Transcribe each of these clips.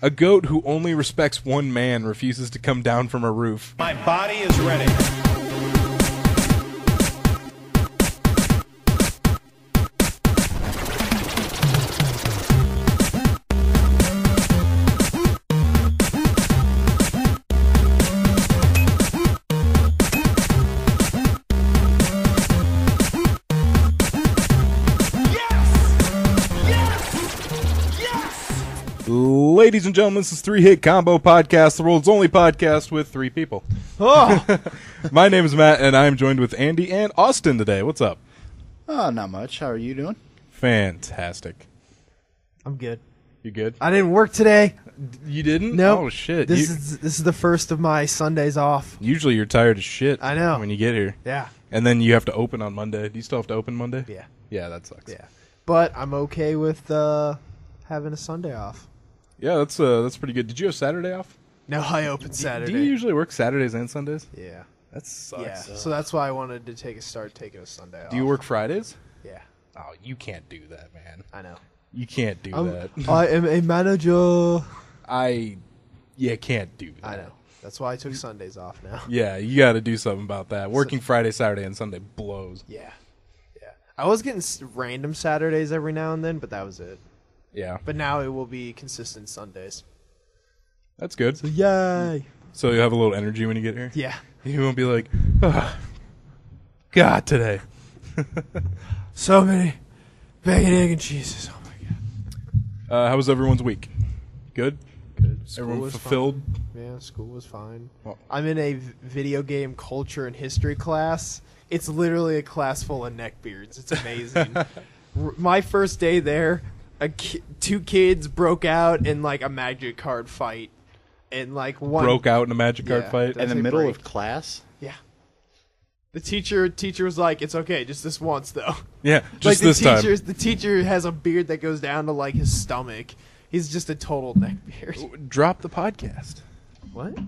A goat who only respects one man refuses to come down from a roof. My body is ready. Ladies and gentlemen, this is Three Hit Combo Podcast, the world's only podcast with three people. Oh. My name is Matt, and I am joined with Andy and Austin today. What's up? Not much. How are you doing? Fantastic. I'm good. You good? I didn't work today. You didn't? No. Oh, shit. This is the first of my Sundays off. Usually you're tired as shit. I know. When you get here. Yeah. And then you have to open on Monday. Do you still have to open Monday? Yeah. Yeah, that sucks. Yeah. But I'm okay with having a Sunday off. Yeah, that's pretty good. Did you have Saturday off? No, I open Saturday. Do you usually work Saturdays and Sundays? Yeah. That sucks. Yeah. So that's why I wanted to start taking a Sunday off. Do you work Fridays? Yeah. Oh, you can't do that, man. I know. You can't do that. I am a manager. Can't do that. I know. That's why I took Sundays off now. Yeah, you got to do something about that. Working Friday, Saturday, and Sunday blows. Yeah. Yeah. I was getting random Saturdays every now and then, but that was it. Yeah. But now it will be consistent Sundays. That's good. So yay. So you'll have a little energy when you get here? Yeah. You won't be like, oh, God, today. So many bacon, egg, and cheeses. Oh, my God. How was everyone's week? Good? Good. School Everyone was fulfilled? fine. Yeah, school was fine. Well, I'm in a video game culture and history class. It's literally a class full of neckbeards. It's amazing. My first day there, two kids broke out in like a magic card fight. And like one broke out in a magic card fight? In the middle of class? Yeah. The teacher was like, "It's okay, just this once, though." Yeah, just this time. The teacher has a beard that goes down to like his stomach. He's just a total neckbeard. Drop the podcast. What?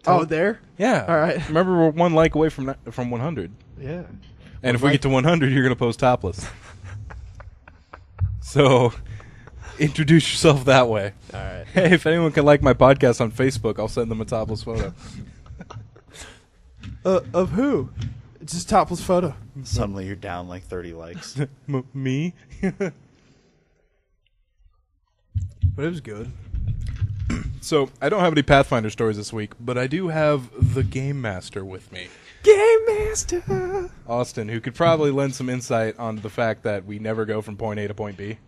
Oh, there? Yeah. All right. Remember, we're one like away from 100. Yeah. And if we get to 100, you're going to post topless. So, introduce yourself that way. All right. Hey, if anyone can like my podcast on Facebook, I'll send them a topless photo. Of who? It's just topless photo. Suddenly you're down like 30 likes. Me? But it was good. So, I don't have any Pathfinder stories this week, but I do have the Game Master with me. Game Master! Austin, who could probably lend some insight on the fact that we never go from point A to point B.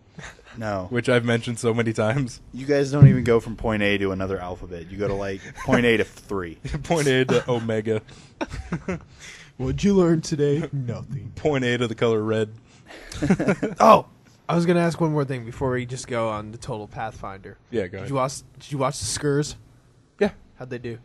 No. Which I've mentioned so many times. You guys don't even go from point A to another alphabet. You go to like point A to 3. Point A to Omega. What'd you learn today? Nothing. Point A to the color red. Oh! I was going to ask one more thing before we just go on the total Pathfinder. Yeah, go ahead. Did you watch the Skurs? Yeah. How'd they do?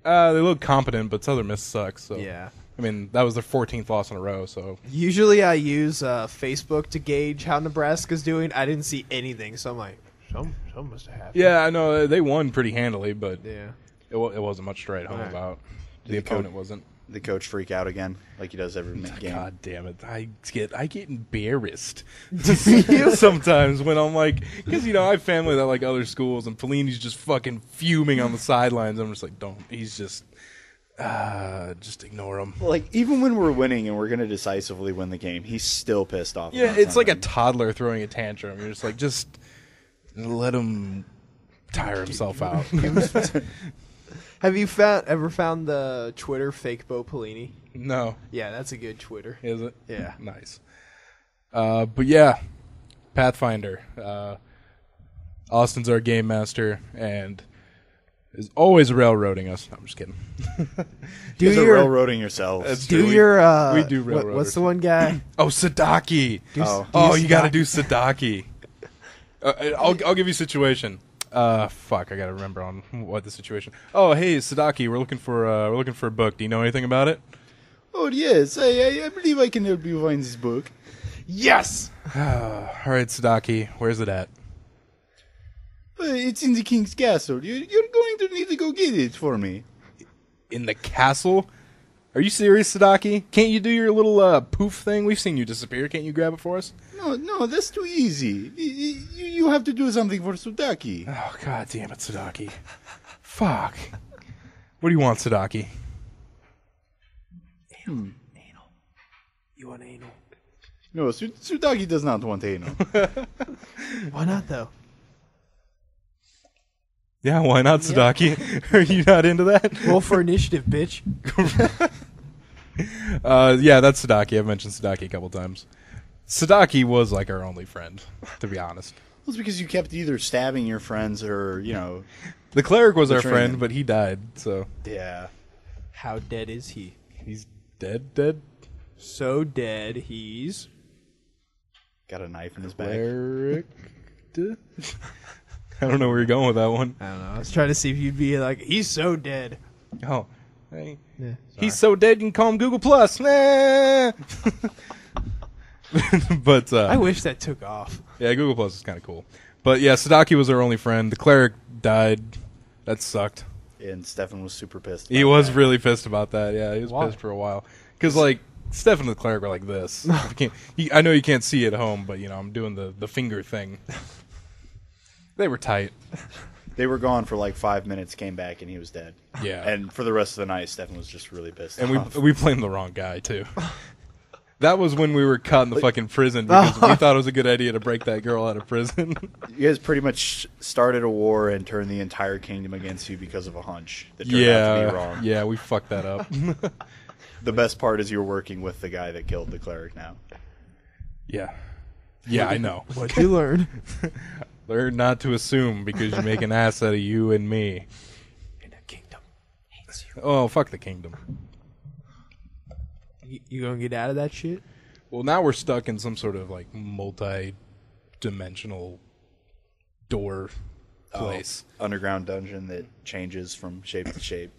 They look competent, but Southern Miss sucks. So. Yeah. I mean, that was their 14th loss in a row, so... Usually I use Facebook to gauge how Nebraska's doing. I didn't see anything, so I'm like, some must have happened. Yeah, I know. They won pretty handily, but Yeah. it wasn't much to write home about. The opponent wasn't. The coach freak out again like he does every game. God damn it. I get embarrassed sometimes when I'm like... Because, I have family that like other schools, and Fellini's just fucking fuming on the sidelines. I'm just like, don't. He's just ignore him. Like, even when we're winning and we're going to decisively win the game, he's still pissed off. Yeah, it's like a toddler throwing a tantrum. You're just like, just let him tire himself out. Have you ever found the Twitter fake Bo Pelini? No. Yeah, that's a good Twitter. Is it? Yeah. Nice. But yeah, Pathfinder. Austin's our game master and is always railroading us. I'm just kidding. You guys are railroading yourselves. That's Do true. your we do railroad. what's the one guy? Oh, Sadaki. You got to do Sadaki. I'll give you a situation. Fuck, I gotta remember on what the situation. Oh, hey, Sadaki, we're looking for a book. Do you know anything about it? Oh, yes. I believe I can help you find this book. Yes! All right, Sadaki, where's it at? It's in the king's castle. You're going to need to go get it for me. In the castle? Are you serious, Sadaki? Can't you do your little poof thing? We've seen you disappear. Can't you grab it for us? No, that's too easy. You have to do something for Sudaki. Oh, god damn it, Sadaki. Fuck. What do you want, Sadaki? Anal. You want anal? No, Sudaki does not want anal. Why not, though? Yeah, why not, Sadaki? Are you not into that? Roll for initiative, bitch. Yeah, that's Sadaki. I've mentioned Sadaki a couple times. Sadaki was like our only friend, to be honest. Well, it's because you kept either stabbing your friends or, The cleric was our betraying friend, them. but he died, so Yeah. How dead is he? he's dead. So dead, he's... Got a knife in his back. Cleric. I don't know where you're going with that one. I don't know. I was trying to see if you'd be like, he's so dead. Oh, hey. Yeah, He's so dead you can call him Google Plus. Nah. But I wish that took off. yeah, Google Plus is kind of cool. But yeah, Sadaki was our only friend. The cleric died. That sucked. And Stefan was super pissed. He about was that. really pissed about that. Yeah, he was Why? pissed for a while because like Stefan and the cleric were like this. I know you can't see it at home, but I'm doing the finger thing. They were tight. They were gone for like 5 minutes, came back, and he was dead. Yeah, And for the rest of the night, Stefan was just really pissed and off. we blamed the wrong guy too. That was when we were caught in the fucking prison because we thought it was a good idea to break that girl out of prison. You guys pretty much started a war and turned the entire kingdom against you because of a hunch that turned out to be wrong. Yeah, we fucked that up. The best part is you're working with the guy that killed the cleric now. Yeah, I know. What'd you learn? Learn not to assume because you make an ass out of you and me. And the kingdom hates you. Oh, fuck the kingdom. You gonna get out of that shit? Well, now we're stuck in some sort of like multi-dimensional door place. Underground dungeon that changes from shape to shape.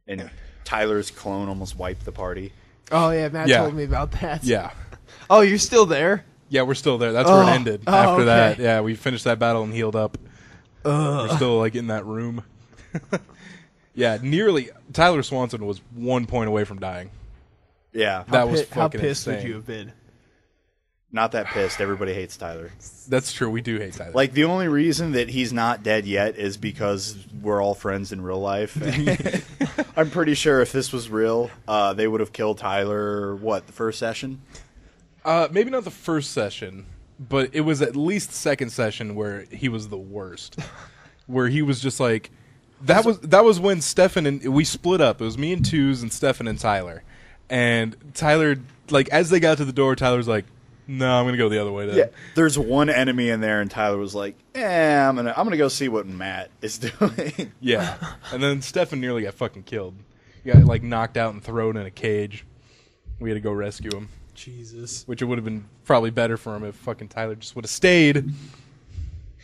And Tyler's clone almost wiped the party. Oh yeah, Matt Yeah. told me about that. Yeah. Oh, you're still there? Yeah, we're still there. That's where it ended. Oh, After okay. that, yeah, we finished that battle and healed up. We're still like in that room. Yeah, nearly. Tyler Swanson was 1 point away from dying. Yeah. That was How fucking pissed insane. would you have been? Not that pissed. Everybody hates Tyler. That's true. We do hate Tyler. Like, the only reason that he's not dead yet is because we're all friends in real life. I'm pretty sure if this was real, they would have killed Tyler, the first session? Maybe not the first session, but it was at least the second session where he was the worst. Where he was just like, that was when Stefan and we split up. It was me and Twos and Stefan and Tyler. And Tyler, like, as they got to the door, Tyler's like, no, I'm gonna go the other way then. Yeah. There's one enemy in there, and Tyler was like, I'm gonna go see what Matt is doing. Yeah. And then Stefan nearly got fucking killed. He got, like, knocked out and thrown in a cage. We had to go rescue him. Jesus. Which it would have been probably better for him if fucking Tyler just would have stayed.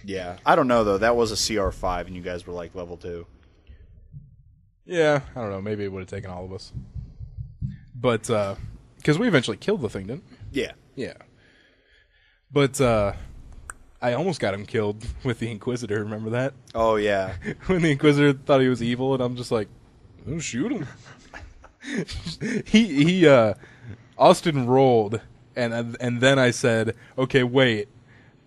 Yeah. I don't know, though. That was a CR5, and you guys were, like, level 2. Yeah, I don't know. Maybe it would have taken all of us. But, because we eventually killed the thing, didn't we? Yeah. Yeah. But, I almost got him killed with the Inquisitor, remember that? Oh, yeah. When the Inquisitor thought he was evil, and I'm just like, oh, shoot him. he Austin rolled, and then I said, okay, wait.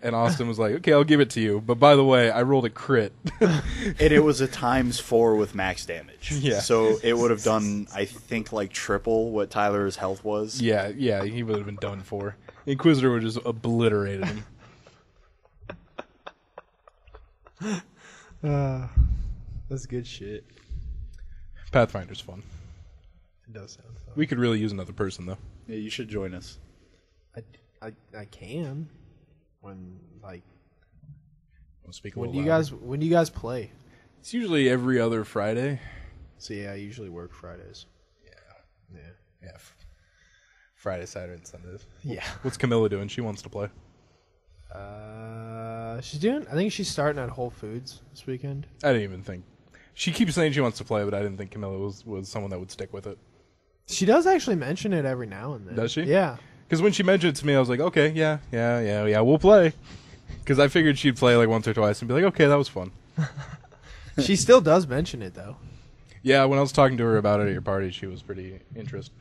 And Austin was like, okay, I'll give it to you. But by the way, I rolled a crit. And it was a ×4 with max damage. Yeah. So it would have done, I think, like triple what Tyler's health was. Yeah, he would have been done for. The Inquisitor would have just obliterated him. That's good shit. Pathfinder's fun. It does sound fun. We could really use another person, though. Yeah, you should join us. I can. When I'll speak a when little do you guys play? It's usually every other Friday. So yeah, I usually work Fridays. Yeah. Friday, Saturday, and Sundays. Yeah. What's Camilla doing? She wants to play. I think she's starting at Whole Foods this weekend. I didn't even think. She keeps saying she wants to play, but I didn't think Camilla was someone that would stick with it. She does actually mention it every now and then. Does she? Yeah. Because when she mentioned it to me, I was like, okay, yeah, we'll play. Because I figured she'd play like once or twice and be like, okay, that was fun. She still does mention it though. Yeah, when I was talking to her about it at your party, she was pretty interested.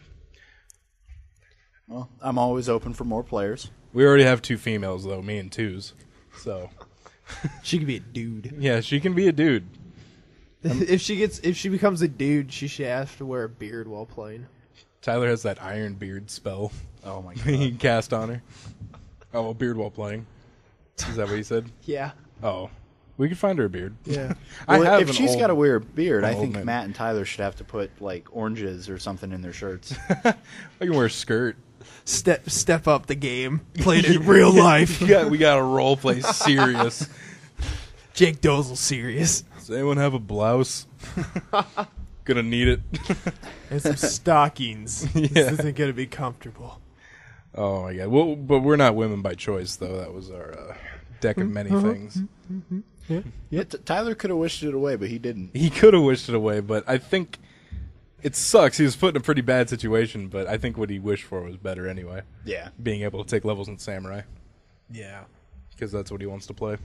Well, I'm always open for more players. We already have 2 females, though, me and twos. So She could be a dude. yeah, she can be a dude. If she becomes a dude, she should have to wear a beard while playing. Tyler has that Iron Beard spell. Oh my He god. cast on her. Oh, a beard while playing. Is that what you said? Yeah. Oh, we could find her a beard. Yeah. I Well, have if an she's old- got to wear a beard, I old think man. Matt and Tyler should have to put like oranges or something in their shirts. I can wear a skirt. Step up the game. Play it in real life. We got to role play serious. Jake Dozel serious. Does anyone have a blouse? Gonna need it. And some stockings. Yeah. This isn't going to be comfortable. Oh my god. Well, but we're not women by choice, though. That was our deck of many things. Yeah, Tyler could have wished it away, but he didn't. He could have wished it away, but I think it sucks. He was put in a pretty bad situation, but I think what he wished for was better anyway. Yeah. Being able to take levels in Samurai, Yeah. because that's what he wants to play.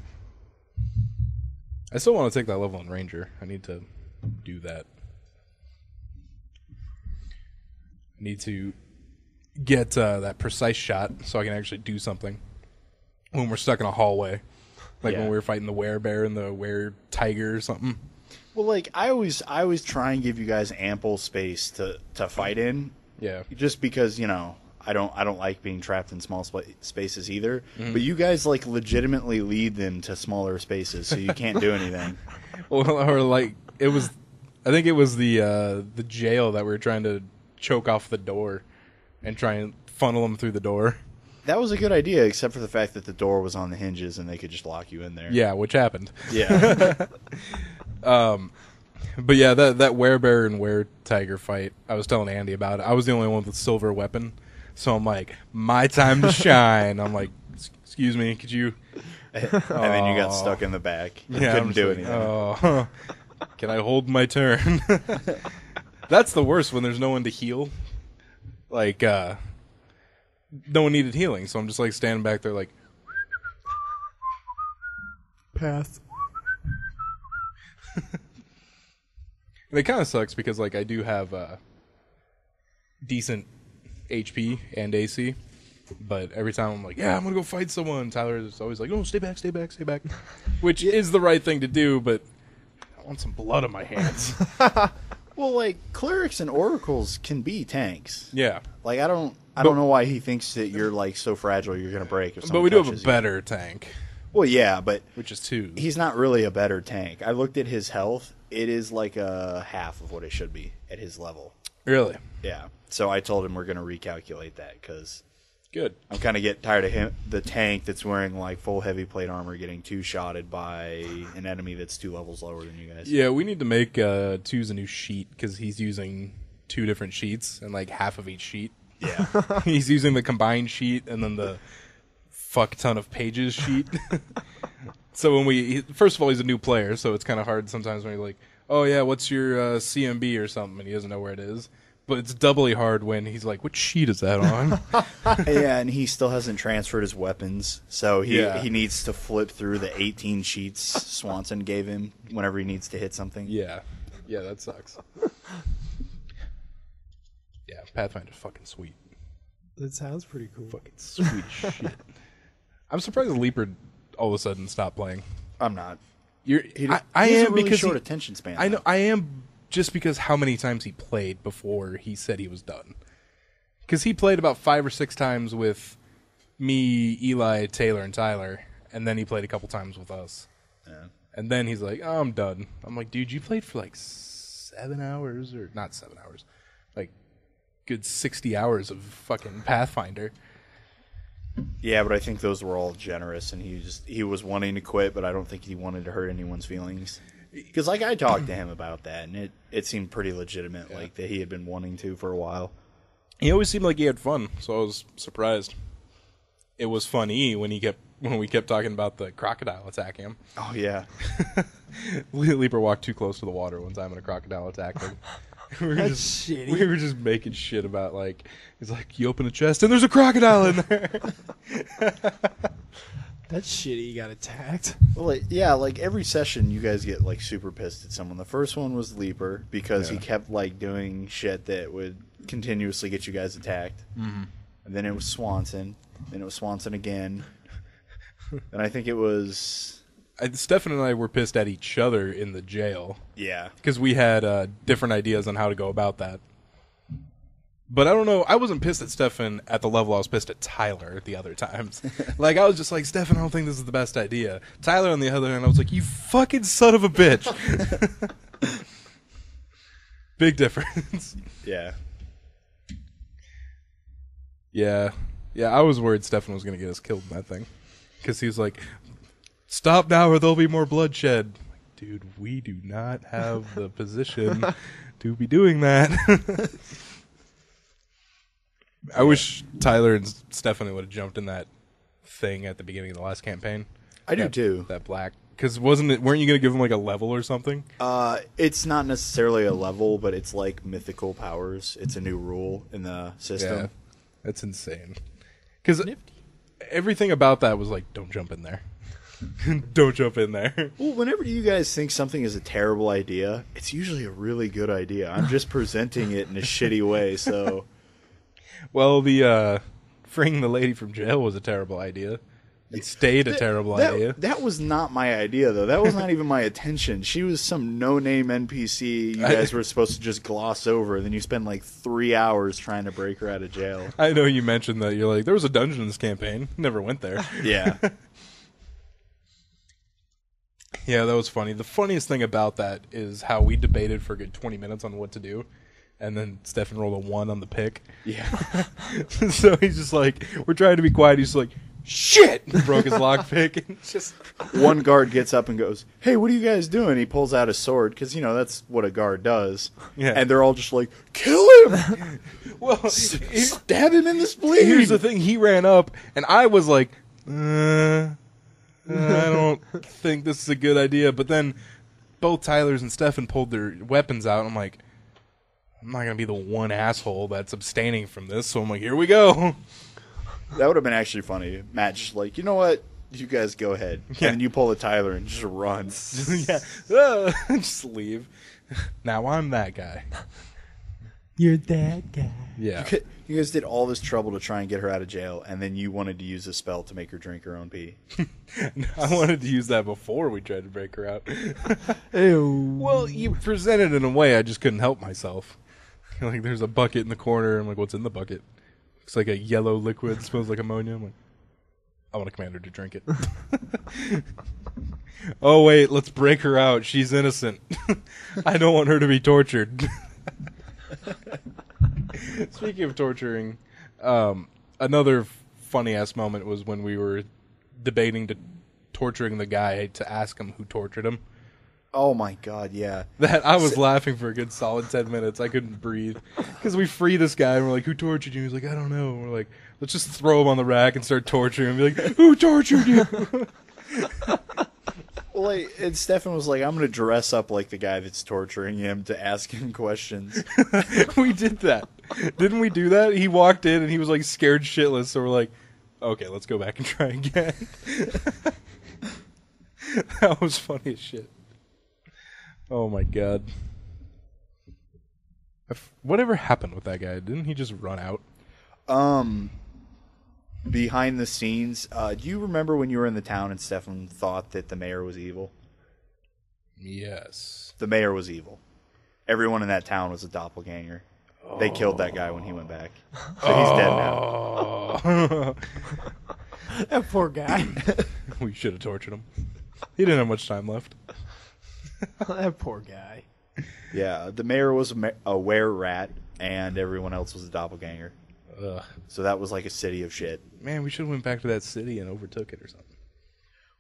I still want to take that level in Ranger. I need to do that. I need to get that precise shot so I can actually do something when we're stuck in a hallway. Like when we were fighting the werebear and the were-tiger or something. Well, like I always try and give you guys ample space to fight in. Yeah. Just because I don't like being trapped in small spaces either. But you guys like legitimately lead them to smaller spaces, so you can't do anything. Well, or like it was, I think it was the jail that we were trying to choke off the door and try and funnel them through the door. That was a good idea, except for the fact that the door was on the hinges and they could just lock you in there. Yeah, which happened. Yeah. But yeah, that werebear and were-tiger fight, I was telling Andy about it. I was the only one with silver weapon, so I'm like, my time to shine. I'm like, excuse me, could you? And then you got stuck in the back. You Yeah, couldn't I'm do just anything. like, oh, can I hold my turn? That's the worst when there's no one to heal. Like, no one needed healing, so I'm just like standing back there like, Pass. and it kind of sucks because like I do have decent HP and AC, but every time I'm like, yeah, I'm gonna go fight someone, Tyler is always like, oh, stay back, stay back, stay back, which is the right thing to do, but I want some blood on my hands. Well, like clerics and oracles can be tanks. Yeah, Like I don't know why he thinks that you're like so fragile you're gonna break. If but someone we do have a touches you. better tank, Well, yeah, but which is 2. he's not really a better tank. I looked at his health; it is like a half of what it should be at his level. Really Yeah. So I told him we're gonna recalculate that because good. I'm kind of getting tired of him, the tank that's wearing like full heavy plate armor, getting 2-shotted by an enemy that's 2 levels lower than you guys. Yeah, we need to make 2's a new sheet because he's using 2 different sheets and like half of each sheet. Yeah. He's using the combined sheet and then the fuck ton of pages sheet. So when first of all, he's a new player, so it's kind of hard sometimes when you're like, oh yeah, what's your CMB or something, and he doesn't know where it is. But it's doubly hard when he's like, what sheet is that on? Yeah, and he still hasn't transferred his weapons, so Yeah. he needs to flip through the 18 sheets Swanson gave him whenever he needs to hit something. Yeah, that sucks. Yeah, Pathfinder's fucking sweet. That sounds pretty cool. Fucking sweet as shit. I'm surprised Leaper all of a sudden stopped playing. I'm not. I He has am a really because short attention span. I know though. I am just because how many times he played before he said he was done. Because he played about 5 or 6 times with me, Eli, Taylor, and Tyler, and then he played a couple times with us. Yeah. And then he's like, oh, I'm done. I'm like, dude, you played for like 7 hours, or not 7 hours, like good 60 hours of fucking Pathfinder. Yeah, but I think those were all generous, and he was wanting to quit, but I don't think he wanted to hurt anyone's feelings. Because like I talked to him about that, and it seemed pretty legitimate, like that he had been wanting to for a while. He always seemed like he had fun, so I was surprised. It was funny when we kept talking about the crocodile attacking him. Oh yeah, Leaper walked too close to the water one time and a crocodile attacked him. That's shitty. We were just making shit about like he's like, you open a chest and there's a crocodile in there. That's shitty. You got attacked. Well, like every session, you guys get like super pissed at someone. The first one was Leaper because he kept like doing shit that would continuously get you guys attacked. Mm-hmm. And then it was Swanson. Then it was Swanson again. And I think it was... Stefan and I were pissed at each other in the jail. Yeah. Because we had different ideas on how to go about that. But I don't know. I wasn't pissed at Stefan at the level I was pissed at Tyler the other times. Like, I was just like, Stefan, I don't think this is the best idea. Tyler, on the other hand, I was like, you fucking son of a bitch. Big difference. Yeah. Yeah. Yeah, I was worried Stefan was going to get us killed in that thing. Because he was like, stop now or there'll be more bloodshed. I'm like, dude, we do not have the position to be doing that. I wish Tyler and Stephanie would have jumped in that thing at the beginning of the last campaign. I do too. That black, because weren't you going to give him like a level or something? It's not necessarily a level, but it's like mythical powers. It's a new rule in the system. Yeah, that's insane. Because everything about that was like, don't jump in there. Don't jump in there. Well, whenever you guys think something is a terrible idea, it's usually a really good idea. I'm just presenting it in a shitty way, so... Well, the freeing the lady from jail was a terrible idea. It stayed a terrible idea. That was not my idea, though. That was not even my attention. She was some no-name NPC you guys were supposed to just gloss over, and then you spend like 3 hours trying to break her out of jail. I know you mentioned that. You're like, there was a dungeon in this campaign. Never went there. Yeah. Yeah, that was funny. The funniest thing about that is how we debated for a good 20 minutes on what to do. And then Stefan rolled a 1 on the pick. Yeah. So he's just like, we're trying to be quiet. He's like, shit! He broke his lockpick. And just one guard gets up and goes, hey, what are you guys doing? He pulls out his sword, because, you know, that's what a guard does. Yeah. And they're all just like, kill him! Well, stab him in the spleen! Here's the thing. He ran up, and I was like, I don't think this is a good idea. But then both Tylers and Stefan pulled their weapons out, and I'm like, I'm not going to be the one asshole that's abstaining from this. So I'm like, here we go. That would have been actually funny. Matt just like, you know what? You guys go ahead. Yeah. And then you pull the Tyler and just run. Just leave. Now I'm that guy. You're that guy. Yeah. You guys did all this trouble to try and get her out of jail, and then you wanted to use a spell to make her drink her own pee. I wanted to use that before we tried to break her out. Ew. Well, you presented it in a way I just couldn't help myself. Like, there's a bucket in the corner. I'm like, what's in the bucket? It's like a yellow liquid. Smells like ammonia. I'm like, I want a commander to drink it. Oh, wait, let's break her out. She's innocent. I don't want her to be tortured. Speaking of torturing, another funny-ass moment was when we were debating torturing the guy to ask him who tortured him. Oh my god, yeah. That I was laughing for a good solid 10 minutes. I couldn't breathe. Because we free this guy, and we're like, who tortured you? He's like, I don't know. And we're like, let's just throw him on the rack and start torturing him. And be like, who tortured you? Well, and Stefan was like, I'm going to dress up like the guy that's torturing him to ask him questions. We did that. Didn't we do that? He walked in, and he was like scared shitless. So we're like, okay, let's go back and try again. That was funny as shit. Oh my god. Whatever happened with that guy? Didn't he just run out? Behind the scenes, do you remember when you were in the town and Stefan thought that the mayor was evil? Yes. The mayor was evil. Everyone in that town was a doppelganger. They killed that guy when he went back. So he's dead now. That poor guy. We should have tortured him. He didn't have much time left. That poor guy. Yeah, the mayor was a were-rat, and everyone else was a doppelganger. Ugh. So that was like a city of shit. Man, we should have went back to that city and overtook it or something.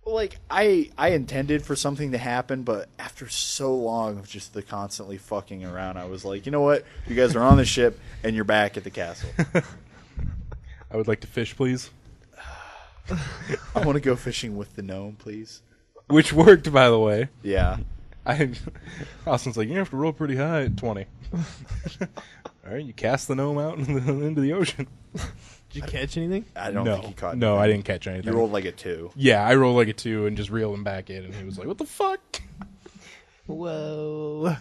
Well, like, I intended for something to happen, but after so long of just the constantly fucking around, I was like, you know what? You guys are on the ship, and you're back at the castle. I would like to fish, please. I want to go fishing with the gnome, please. Which worked, by the way. Yeah. Austin's like, you have to roll pretty high at 20. All right, you cast the gnome out into the ocean. Did you catch anything? I don't think he caught No, anything. I didn't catch anything. You rolled like a 2. Yeah, I rolled like a 2 and just reeled him back in, and he was like, "What the fuck?" Whoa.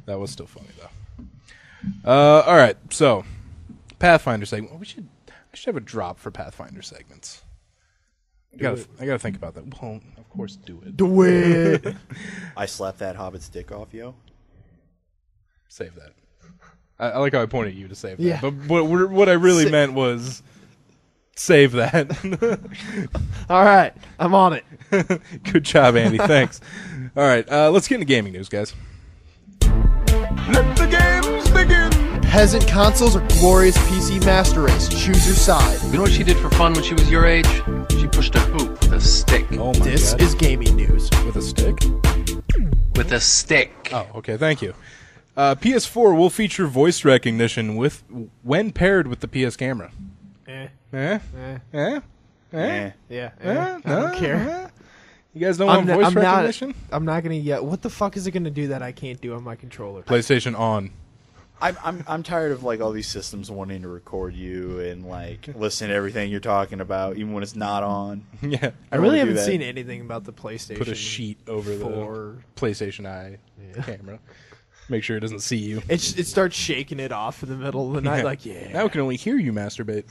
That was still funny though. All right, so Pathfinder segment. I should have a drop for Pathfinder segments. I gotta think about that. Well, of course, do it. Do it. I slapped that hobbit's dick off, yo. Save that. I like how I pointed at you to save that. Yeah. But what I really meant was save that. All right, I'm on it. Good job, Andy. Thanks. All right, let's get into gaming news, guys. Let the games begin! Peasant consoles or glorious PC master race? Choose your side. You know what she did for fun when she was your age? She pushed a hoop with a stick. Oh my This God. is gaming news. With a stick? With a stick. Oh, okay. Thank you. PS4 will feature voice recognition when paired with the PS camera. Eh. Eh? Eh? Eh? Yeah. Eh? I don't care. You guys don't want voice recognition? I'm not gonna yet. What the fuck is it gonna do that I can't do on my controller? PlayStation on. I'm tired of like all these systems wanting to record you and like listen to everything you're talking about, even when it's not on. Yeah. I really wanna do haven't that. seen anything about the PlayStation. Put a sheet over the 4. PlayStation Eye camera. Make sure it doesn't see you. It starts shaking it off in the middle of the night, like Now it can only hear you masturbate.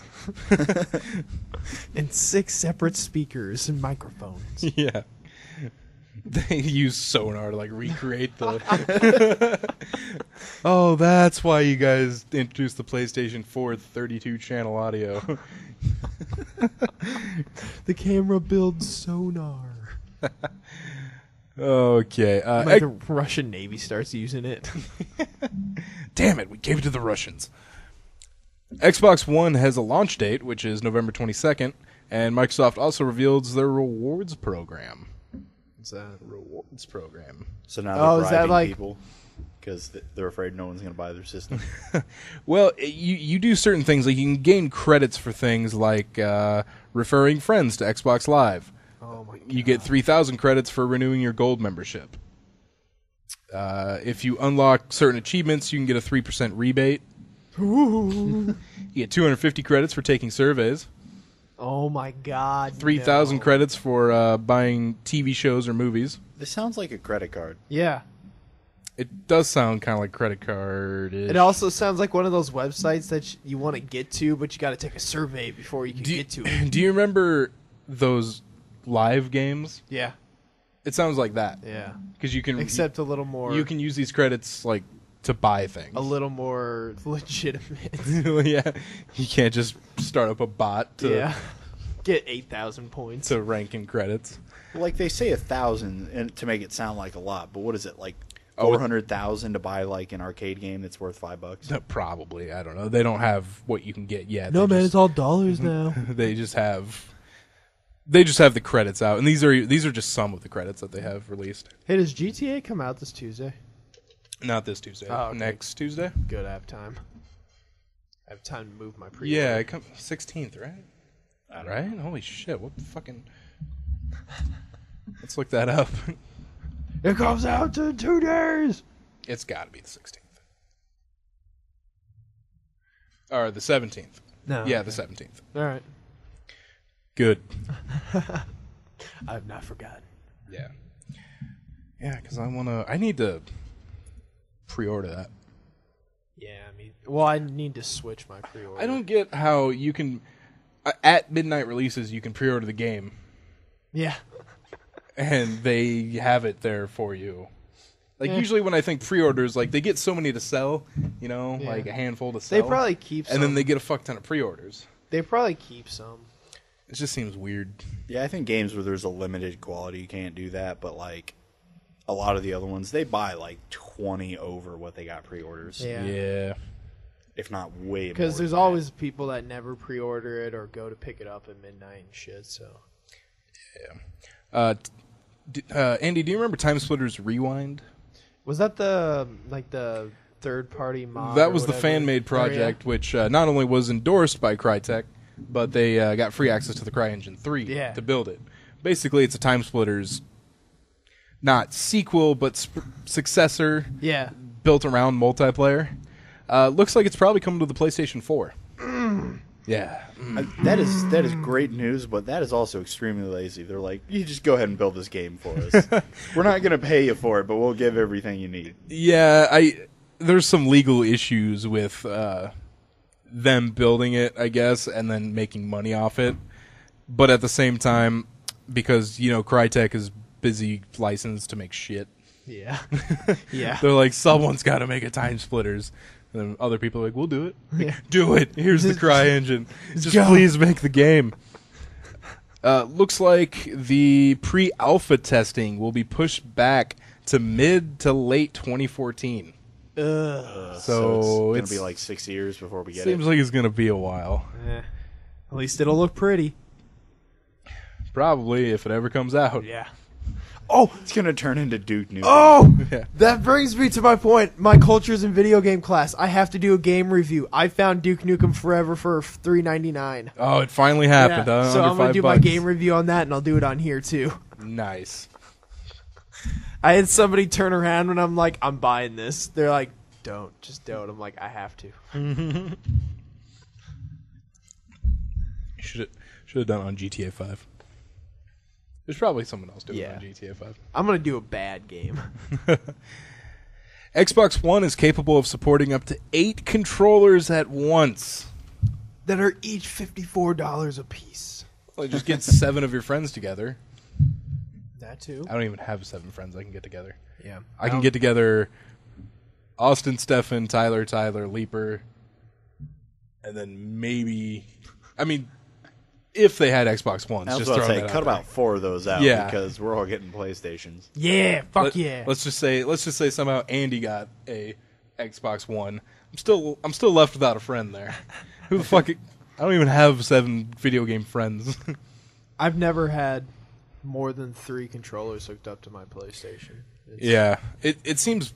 and 6 separate speakers and microphones. Yeah. They use sonar to like recreate the. Oh, that's why you guys introduced the PlayStation 4 32 channel audio. The camera builds sonar. Okay. Like the Russian Navy starts using it. Damn it, we gave it to the Russians. Xbox One has a launch date, which is November 22nd, and Microsoft also reveals their rewards program. What's that? Rewards program. So now they're is that bribing like- people because they're afraid no one's going to buy their system. Well, you do certain things, like you can gain credits for things like referring friends to Xbox Live. Oh my god. You get 3,000 credits for renewing your gold membership. If you unlock certain achievements, you can get a 3% rebate. You get 250 credits for taking surveys. Oh my god. 3,000 no. credits for buying TV shows or movies. This sounds like a credit card. Yeah. It does sound kind of like credit card. It also sounds like one of those websites that you want to get to, but you got to take a survey before you can get to it. Do you remember those live games? Yeah. It sounds like that. Yeah. Because you can Except a little more. you can use these credits like to buy things. a little more legitimate. Yeah, you can't just start up a bot to Get 8,000 points. to rank in credits. Like they say 1,000 and to make it sound like a lot, but what is it like? Oh, 400,000 to buy like an arcade game that's worth $5. No, probably, I don't know. They don't have what you can get yet. No, They man, just- it's all dollars now. they just have the credits out, and these are just some of the credits that they have released. Hey, does GTA come out this Tuesday? Not this Tuesday. Oh, okay. Next Tuesday. Good, I have time. I have time to move my pre. Yeah, it comes 16th, right? Right? Holy shit! What fucking? Let's look that up. It comes out in 2 days. It's got to be the 16th. Or the 17th. No. Yeah, the 17th. All right. Good. I've not forgotten. Yeah. Yeah, because I need to pre-order that. Yeah, I mean, well, I need to switch my pre-order. I don't get how you can, at midnight releases, you can pre-order the game, Yeah. and they have it there for you. Like, usually when I think pre-orders, like, they get so many to sell, you know, Yeah. like a handful to They sell. probably keep some. And then they get a fuck ton of pre-orders. They probably keep some. It just seems weird. Yeah, I think games where there's a limited quality you can't do that, but like a lot of the other ones, they buy like 20 over what they got pre-orders. Yeah. Yeah. If not way more. Because there's than always people that never pre-order it or go to pick it up at midnight and shit, so. Andy, do you remember Time Splitters Rewind? Was that the third-party mod? That or was the whatever? fan-made project, which not only was endorsed by Crytek, but they got free access to the CryEngine 3 Yeah. to build it. Basically, it's a Time Splitters, not sequel, but successor, Yeah. built around multiplayer. Looks like it's probably coming to the PlayStation 4. Yeah. That is great news, but that is also extremely lazy. They're like, you just go ahead and build this game for us. We're not going to pay you for it, but we'll give everything you need. Yeah, there's some legal issues with them building it, I guess, and then making money off it. But at the same time, because, Crytek is busy licensed to make shit. Yeah. Yeah. They're like, someone's got to make a Time Splitters. And then other people are like, we'll do it. Yeah. Do it. Here's the Cry engine. Just go. please make the game. Looks like the pre-alpha testing will be pushed back to mid to late 2014. Ugh. So it's going to be like 6 years before we get it. Seems like it's going to be a while. At least it'll look pretty. Probably, if it ever comes out. Yeah. Oh, it's going to turn into Duke Nukem. Oh, Yeah. that brings me to my point. My cultures in video game class. I have to do a game review. I found Duke Nukem Forever for $3.99. Oh, it finally happened. Yeah. So Under I'm gonna do $5. my game review on that, and I'll do it on here too. Nice. I had somebody turn around when I'm like, I'm buying this. They're like, just don't. I'm like, I have to. Should have done it on GTA 5. There's probably someone else doing it on GTA 5. I'm gonna do a bad game. Xbox One is capable of supporting up to 8 controllers at once. That are each $54 a piece. Well, just get 7 of your friends together. That too. I don't even have 7 friends I can get together. Yeah. I can get together Austin, Stefan, Tyler, Leaper, and then maybe... if they had Xbox Ones. I was just about to throwing say, that cut out there. about 4 of those out because we're all getting PlayStations. Yeah, yeah. Let's just say somehow Andy got a Xbox One. I'm still left without a friend there. Who the fuck? I don't even have 7 video game friends. I've never had more than 3 controllers hooked up to my PlayStation. Yeah, it seems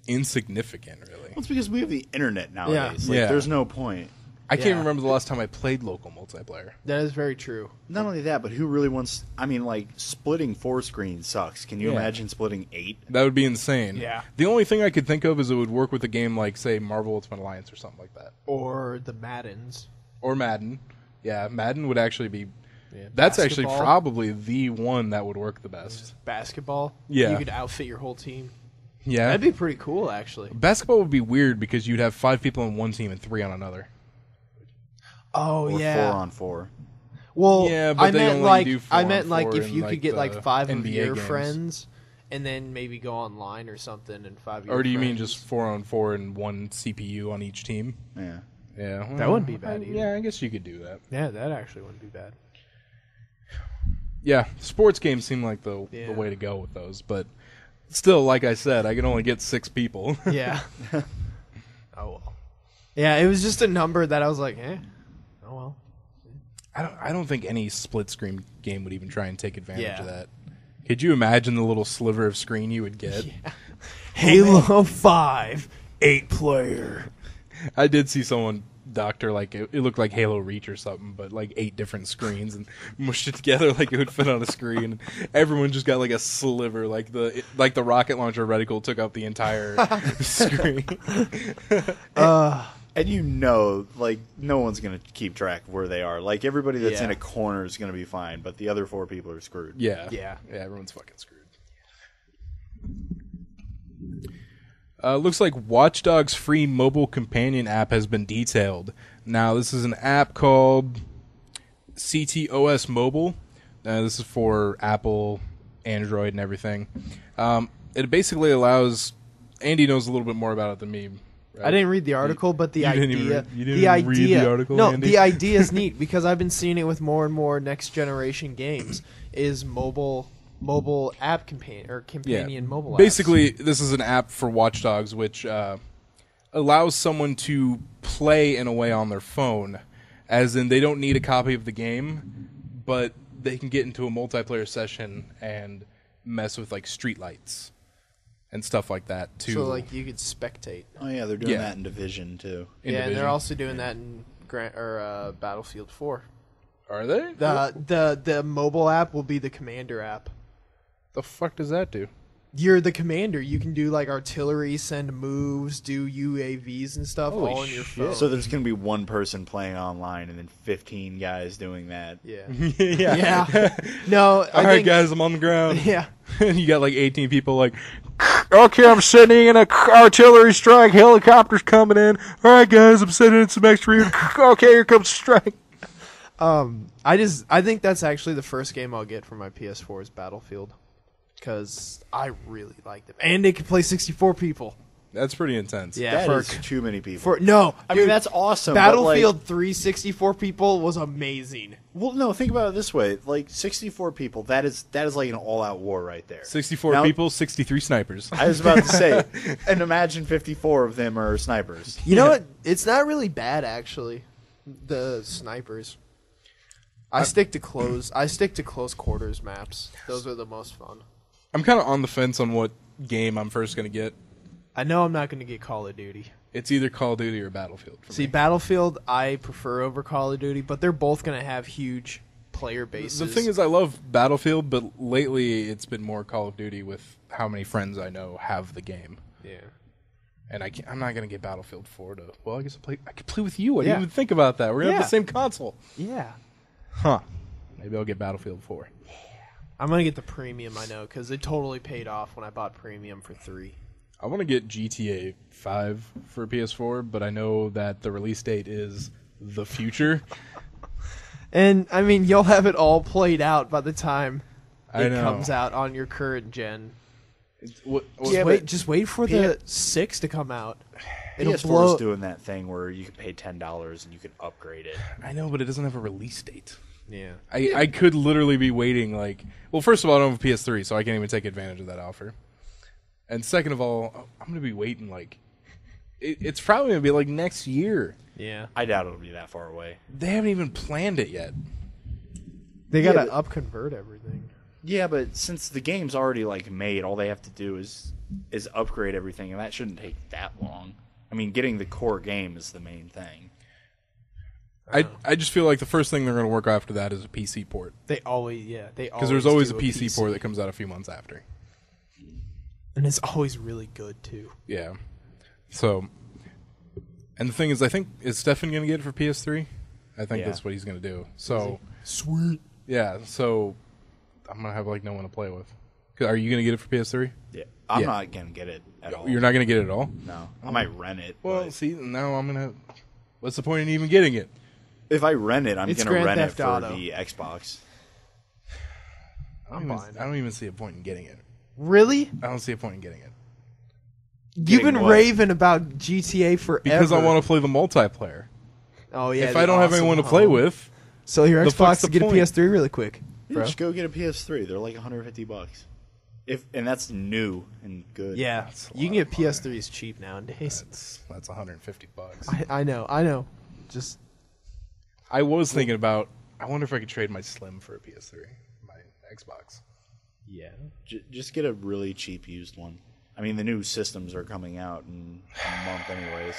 insignificant, really. Well, it's because we have the internet nowadays. Yeah. There's no point. I can't Yeah. remember the last time I played local multiplayer. That is very true. Not only that, but who really wants... splitting 4 screens sucks. Can you Yeah. imagine splitting 8? That would be insane. Yeah. The only thing I could think of is it would work with a game like, say, Marvel Ultimate Alliance or something like that. Or the Maddens. Or Madden. Yeah, Madden would actually be... Yeah, That's actually basketball. probably the one that would work the best. Basketball. Yeah. You could outfit your whole team. Yeah. That'd be pretty cool, actually. Basketball would be weird because you'd have 5 people on one team and 3 on another. Oh, Or yeah. 4 on 4. Well, Yeah, but I they meant only like do 4 I on meant like 4 if in, you like, could get like the 5 of NBA your games. friends, and then maybe go online or something, and 5 of your Or do you mean friends. just 4 on 4 and 1 CPU on each team? Yeah. Yeah. That wouldn't be bad either. Yeah, I guess you could do that. Yeah, that actually wouldn't be bad. Yeah, sports games seem like the way to go with those, but still, like I said, I can only get 6 people. Yeah. Oh well. Yeah, it was just a number that I was like, oh well. I don't think any split screen game would even try and take advantage Yeah. of that. Could you imagine the little sliver of screen you would get? Halo 5, 8-player. I did see someone doctor like it looked like Halo Reach or something, but like 8 different screens and mushed it together like it would fit on a screen. Everyone just got like a sliver, like the rocket launcher reticle took up the entire screen. And no one's going to keep track of where they are. Like, everybody that's in a corner is going to be fine, but the other 4 people are screwed. Yeah, everyone's fucking screwed. Looks like Watch Dogs' free mobile companion app has been detailed. Now, this is an app called CTOS Mobile. This is for Apple, Android, and everything. It basically allows... Andy knows a little bit more about it than me. Right? I didn't read the article, but the idea... You didn't read the article, No, Andy? the idea is neat, because I've been seeing it with more and more next-generation games, is mobile app companion mobile apps. Basically, this is an app for Watch Dogs, which allows someone to play in a way on their phone, as in they don't need a copy of the game, but they can get into a multiplayer session and mess with like streetlights and stuff like that too. So like you could spectate. Oh, yeah, they're doing Yeah. that in Division, too. In Yeah, and Division. they're also doing that in Battlefield 4. Are they? The mobile app will be the commander app. The fuck does that do? You're the commander. You can do like artillery, send moves, do UAVs and stuff all on your phone. So there's going to be one person playing online and then 15 guys doing that. Yeah. Yeah. No. All right, guys, I'm on the ground. Yeah. And you got like 18 people like, okay, I'm sending in a artillery strike. Helicopter's coming in. All right, guys, I'm sending in some extra. Okay, here comes the strike. I think that's actually the first game I'll get for my PS4 is Battlefield. Because I really like them. And they can play 64 people. That's pretty intense. Yeah, That is too many people. I mean, that's awesome. Battlefield 364 people was amazing. Well, no, think about it this way. Like, 64 people, that is like an all-out war right there. 64 people, 63 snipers. I was about to say, and imagine 54 of them are snipers. You know what? It's not really bad, actually. The snipers. I stick to close quarters maps. Those are the most fun. I'm kind of on the fence on what game I'm first going to get. I know I'm not going to get Call of Duty. It's either Call of Duty or Battlefield. See, Battlefield I prefer over Call of Duty, but they're both going to have huge player bases. The thing is, I love Battlefield, but lately it's been more Call of Duty with how many friends I know have the game. Yeah. And I'm not going to get Battlefield 4 to... Well, I guess I could play with you. I didn't even think about that. We're going to have the same console. Yeah. Huh. Maybe I'll get Battlefield 4. I'm going to get the premium, I know, because it totally paid off when I bought premium for 3. I want to get GTA 5 for PS4, but I know that the release date is the future. And, I mean, you'll have it all played out by the time it comes out on your current gen. Just wait for the 6 to come out. PS4 is doing that thing where you can pay $10 and you can upgrade it. I know, but it doesn't have a release date. Yeah. I could literally be waiting, like... Well, first of all, I don't have a PS3, so I can't even take advantage of that offer. And second of all, I'm going to be waiting, like... It's probably going to be, like, next year. Yeah. I doubt it'll be that far away. They haven't even planned it yet. They got to up-convert everything. Yeah, but since the game's already, like, made, all they have to do is upgrade everything, and that shouldn't take that long. I mean, getting the core game is the main thing. I just feel like the first thing they're going to work after that is a PC port. They always Because there's always a PC port that comes out a few months after. And it's always really good, too. Yeah. So, and the thing is, I think, is Stefan going to get it for PS3? I think that's what he's going to do. So, sweet. Yeah, so I'm going to have, like, no one to play with. Are you going to get it for PS3? Yeah. I'm not going to get it at all. You're not going to get it at all? No. I might rent it. Well, see, now I'm going to... What's the point in even getting it? If I rent it, I'm going to rent it for Auto. the Xbox. I don't even see a point in getting it. Really? I don't see a point in getting it. You've been raving about GTA forever. Because I want to play the multiplayer. Oh, yeah. If I don't have anyone to play with... So your Xbox to get a PS3 really quick. Yeah, just go get a PS3. They're like $150. And that's new and good. Yeah. You can get PS3s cheap nowadays. That's $150. I know. Just... I was thinking about, I wonder if I could trade my Slim for a PS3, my Xbox. Yeah. Just get a really cheap used one. I mean, the new systems are coming out in a month anyways.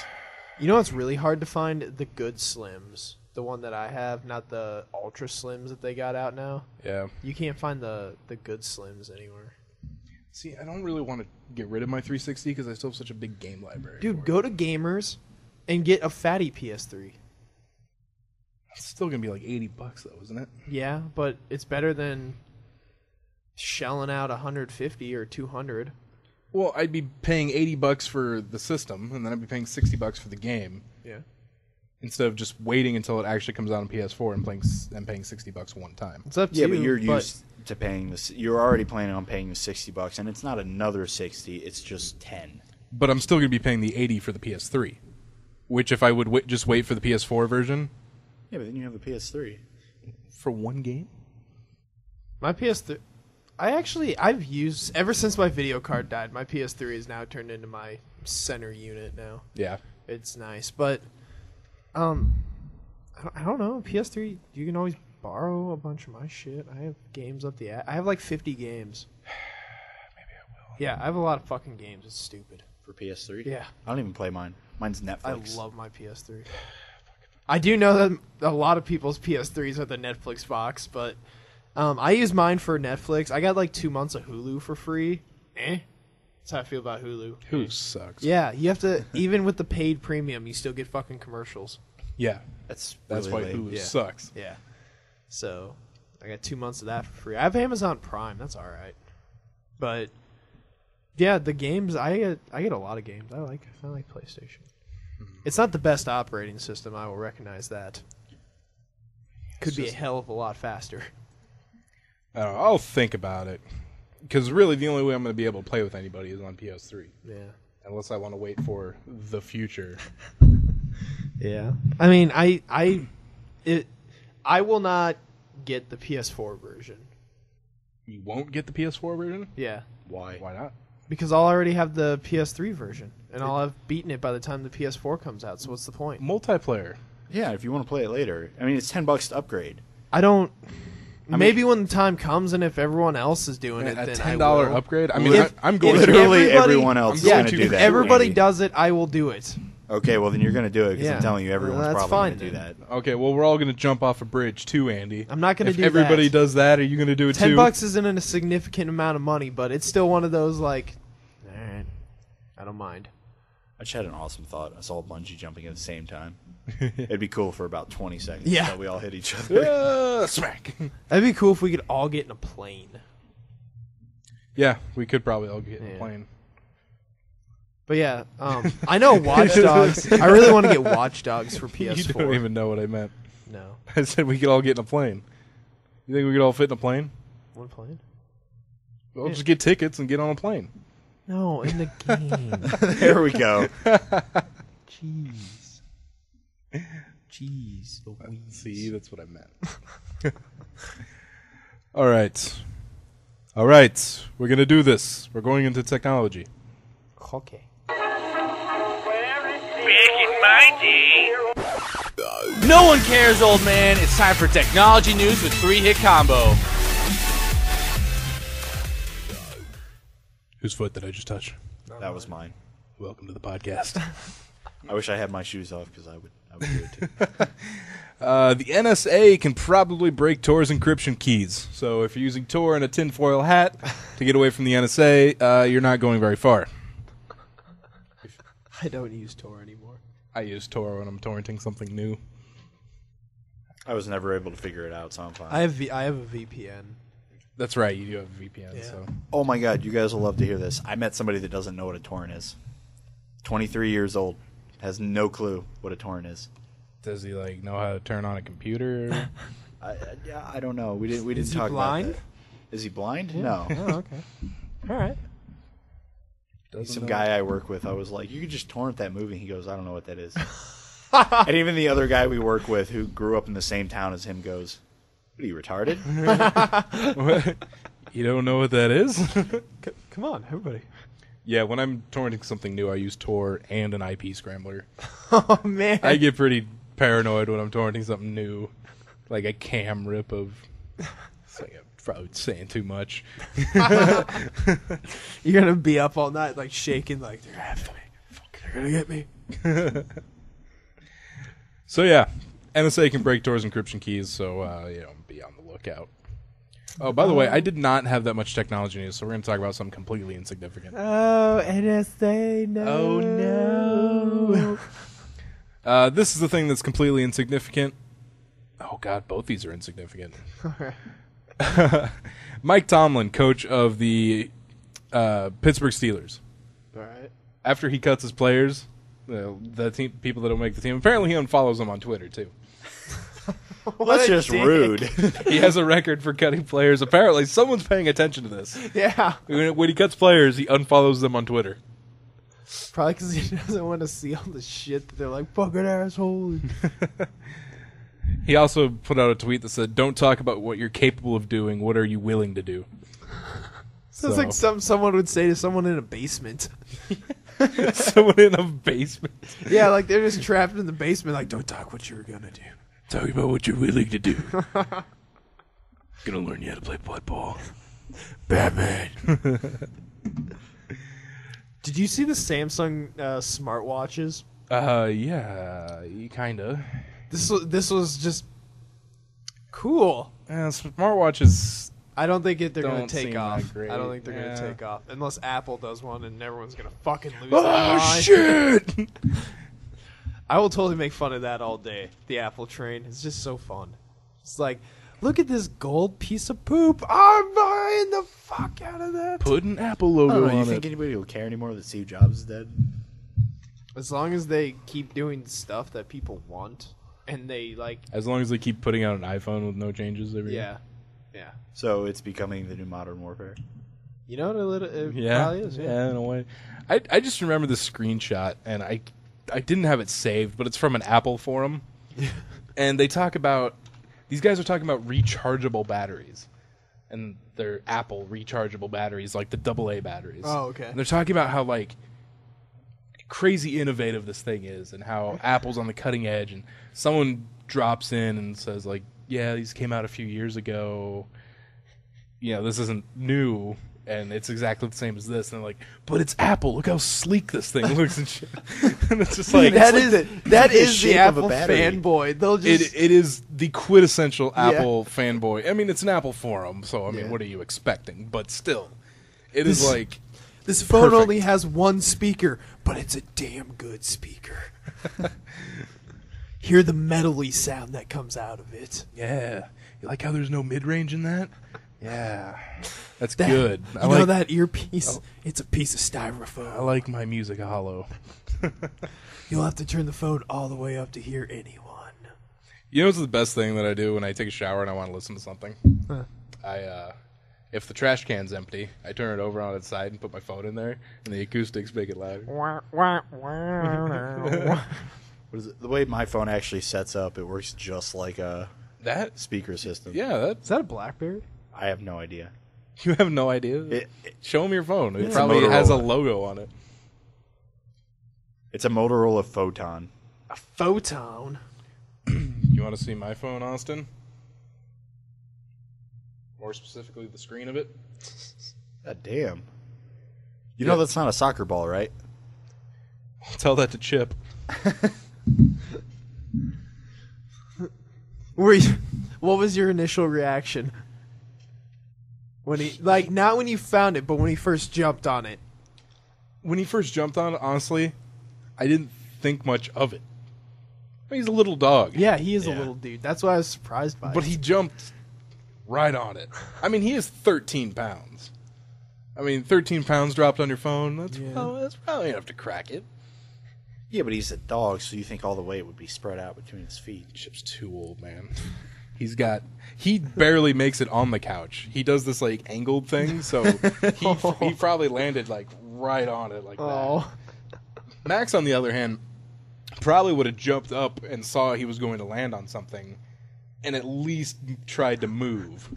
You know what's really hard to find? The good Slims. The one that I have, not the Ultra Slims that they got out now. Yeah. You can't find the good Slims anywhere. See, I don't really want to get rid of my 360 because I still have such a big game library. Dude, go to Gamers and get a fatty PS3. It's still going to be like $80 though, isn't it? Yeah, but it's better than shelling out $150 or $200. Well, I'd be paying $80 for the system, and then I'd be paying $60 for the game. Yeah. Instead of just waiting until it actually comes out on PS4 and paying $60 one time. It's up to you. Yeah, but you're used to paying this. You're already planning on paying the $60, and it's not another 60. It's just 10. But I'm still going to be paying the $80 for the PS3, which if I would just wait for the PS4 version. Yeah, but then you have the PS3 for one game. My PS3. I've used ever since my video card died. My PS3 is now turned into my center unit now. Yeah, it's nice, but I don't know. PS3, you can always borrow a bunch of my shit. I have games up the I have like 50 games. Maybe I will. Yeah, I have a lot of fucking games. It's stupid. For PS3? Yeah. I don't even play mine. Mine's Netflix. I love my PS3. I do know that a lot of people's PS3s are the Netflix box, but I use mine for Netflix. I got like 2 months of Hulu for free, That's how I feel about Hulu. Hulu sucks. Yeah, you have to, even with the paid premium, you still get fucking commercials. Yeah. That's That's really why lame. Hulu sucks. Yeah. So, I got 2 months of that for free. I have Amazon Prime. That's all right. But, yeah, the games, I get a lot of games. I like PlayStation. It's not the best operating system. I will recognize that. Could be a hell of a lot faster. I don't know, I'll think about it. Because really, the only way I'm going to be able to play with anybody is on PS3. Yeah. Unless I want to wait for the future. Yeah. I mean, I will not get the PS4 version. You won't get the PS4 version? Yeah. Why? Why not? Because I'll already have the PS3 version, and I'll have beaten it by the time the PS4 comes out. So what's the point? Multiplayer. Yeah, if you want to play it later. I mean, it's $10 to upgrade. I don't. I Maybe when the time comes, and if everyone else is doing it, A then $10 I will. upgrade? I mean, If- I'm going if to. Literally everybody- everyone else is Yeah, going to do If that. everybody Andy. does it, I will do it. Okay, well then you're going to do it because Yeah. I'm telling you, everyone's Well, that's probably fine going to do that. then. Okay, well, we're all going to jump off a bridge too, Andy. I'm not going to If do everybody that. does that, are you going to do it too? $10 isn't a significant amount of money, but it's still one of those like, alright, I don't mind. I just had an awesome thought. I saw bungee jumping at the same time. It'd be cool for about 20 seconds Yeah. until we all hit each other. Smack. That'd be cool if we could all get in a plane. Yeah, we could probably all get in a Yeah. plane. But yeah, I know Watch Dogs. I really want to get Watch Dogs for You PS4. don't even know what I meant. No. I said we could all get in a plane. You think we could all fit in a plane? One plane? We'll just get tickets and get on a plane. No, in the game. There we go. Jeez. Jeez. Louise. See, that's what I meant. All right. All right. We're going to do this. We're going into technology. Okay. No one cares, old man. It's time for technology news with 3-Hit Combo. Whose foot did I just touch? That was mine. Welcome to the podcast. I wish I had my shoes off because I would do it too. The NSA can probably break Tor's encryption keys. So if you're using Tor in a tinfoil hat to get away from the NSA, you're not going very far. I don't use Tor anymore. I use Tor when I'm torrenting something new. I was never able to figure it out, so I'm fine. I have a VPN. That's right, you do have a VPN. Yeah. So Oh my god, you guys will love to hear this. I met somebody that doesn't know what a torrent is. 23 years old, has no clue what a torrent is. does he like know how to turn on a computer? I don't know. We didn't Is he talk blind? about that. Is he blind? No. Oh, okay. All right. Some guy I work with, I was like, you could just torrent that movie. He goes, I don't know what that is. And even the other guy we work with who grew up in the same town as him goes, what are you, retarded? You don't know what that is? Come on, everybody. Yeah, when I'm torrenting something new, I use Tor and an IP scrambler. Oh man. I get pretty paranoid when I'm torrenting something new, like a cam rip of. It's like I'm probably saying too much. You're gonna be up all night, like shaking, like they're after me. They're gonna get me. So yeah, NSA can break Tor's encryption keys, so be on the lookout. Oh, by the way, I did not have that much technology news, so we're going to talk about something completely insignificant. Oh, NSA, no. Oh, no. This is the thing that's completely insignificant. Oh, God, both these are insignificant. Mike Tomlin, coach of the Pittsburgh Steelers. All right. After he cuts his players, the team, people that don't make the team, apparently he unfollows them on Twitter, too. That's just rude. He has a record for cutting players. Apparently, someone's paying attention to this. Yeah. When he cuts players, he unfollows them on Twitter. Probably because he doesn't want to see all the shit that they're like, fucking asshole. He also put out a tweet that said, "Don't talk about what you're capable of doing. What are you willing to do?" Sounds like someone would say to someone in a basement. Someone in a basement. Yeah, like they're just trapped in the basement, like, don't talk what you were gonna do. Talk about what you're willing to do. Gonna learn you how to play bloodball. Batman. Did you see the Samsung smartwatches? Yeah, kinda. This was just cool. Smartwatches I don't think they're going don't to take seem off. that great. I don't think they're going Yeah. to take off. Unless Apple does one and everyone's going to fucking lose their Oh, mind. shit! I will totally make fun of that all day. The Apple train. It's just so fun. It's like, look at this gold piece of poop. I'm buying the fuck out of that. Put an Apple I don't logo know, you on think it. anybody will care anymore that Steve Jobs is dead? As long as they keep doing stuff that people want, and they like, As long as they keep putting out an iPhone with no changes every year. yeah. So it's becoming the new Modern Warfare. You know what it Yeah, probably is. Yeah. in a way. I just remember the screenshot, and I didn't have it saved, but it's from an Apple forum, and they talk about these guys are talking about rechargeable batteries, and they're Apple rechargeable batteries, like the AA batteries. Oh, okay. And they're talking about how like crazy innovative this thing is, and how Apple's on the cutting edge. And someone drops in and says like, "Yeah, these came out a few years ago. You know, this isn't new." And it's exactly the same as this, and they're like, "But it's Apple. Look how sleek this thing looks and shit." And it's just like that like is the that is shape the of a Apple battery. fanboy. They'll just it is the quintessential Apple fanboy. I mean, it's an Apple forum, so I mean, Yeah. what are you expecting? But still, it is This- like this phone perfect. only has one speaker, but it's a damn good speaker. Hear the metally sound that comes out of it. yeah. You like how there's no mid range in that? Yeah, that's That- good. You know that earpiece? It's a piece of styrofoam. I like my music hollow. You'll have to turn the phone all the way up to hear anyone. You know what's the best thing that I do when I take a shower and I want to listen to something? Huh. If the trash can's empty, I turn it over on its side and put my phone in there, and the acoustics make it louder. What is it? The way my phone actually sets up, it works just like a That? speaker system. Yeah, that Is that a BlackBerry? I have no idea. you have no idea. Show them your phone. It It's probably a has a Motorola. logo on it. It's a Motorola Photon. A photon. You want to see my phone, Austin? More specifically, the screen of it. God damn. You know that's not a soccer ball, right? Tell that to Chip. What was your initial reaction? When he not when you found it, but when he first jumped on it. When he first jumped on it, honestly, I didn't think much of it. He's a little dog. Yeah, he is a Yeah. little dude. That's why I was surprised by But it. he jumped right on it. I mean, he is 13 pounds. I mean, 13 pounds dropped on your phone, that's probably enough to crack it. Yeah, but he's a dog, so you think all the weight would be spread out between his feet. Chip's too old, man. He barely makes it on the couch. He does this, like, angled thing, so he probably landed, like, right on it like Oh. that. Max, on the other hand, probably would have jumped up and saw he was going to land on something and at least tried to move.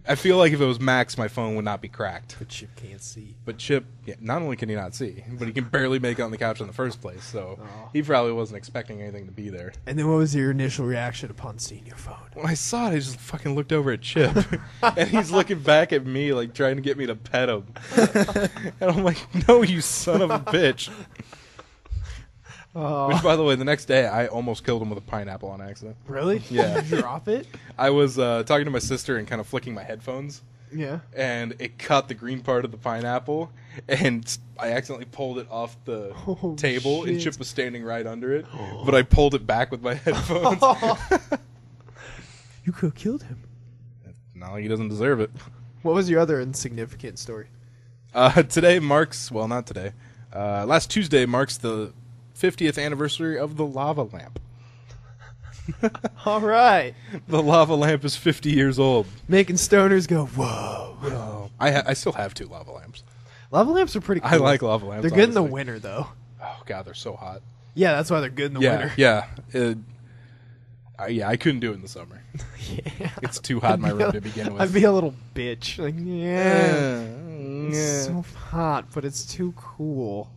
I feel like if it was Max, my phone would not be cracked. But Chip can't see. But Chip, not only can he not see, but he can barely make it on the couch in the first place, so he probably wasn't expecting anything to be there. And then what was your initial reaction upon seeing your phone? When I saw it, I just fucking looked over at Chip, and he's looking back at me, like, trying to get me to pet him. And I'm like, no, you son of a bitch. Which, by the way, the next day, I almost killed him with a pineapple on accident. Really? Yeah. Did you drop it? I was talking to my sister and kind of flicking my headphones, Yeah. and it caught the green part of the pineapple, and I accidentally pulled it off the Oh, table, and shit. Chip was standing right under it, but I pulled it back with my headphones. You could have killed him. No, he doesn't deserve it. What was your other insignificant story? Today marks, well, not today, last Tuesday marks the 50th anniversary of the lava lamp. All right. The lava lamp is 50 years old. Making stoners go, whoa. I still have 2 lava lamps. Lava lamps are pretty cool. I like lava lamps. They're good in the honestly. winter, though. Oh, God, they're so hot. Yeah, that's why they're good in the winter. Yeah. Yeah, I couldn't do it in the summer. Yeah. It's too hot in my room to begin with. I'd be a little bitch. Like, yeah. Yeah. It's so hot, but it's too cool.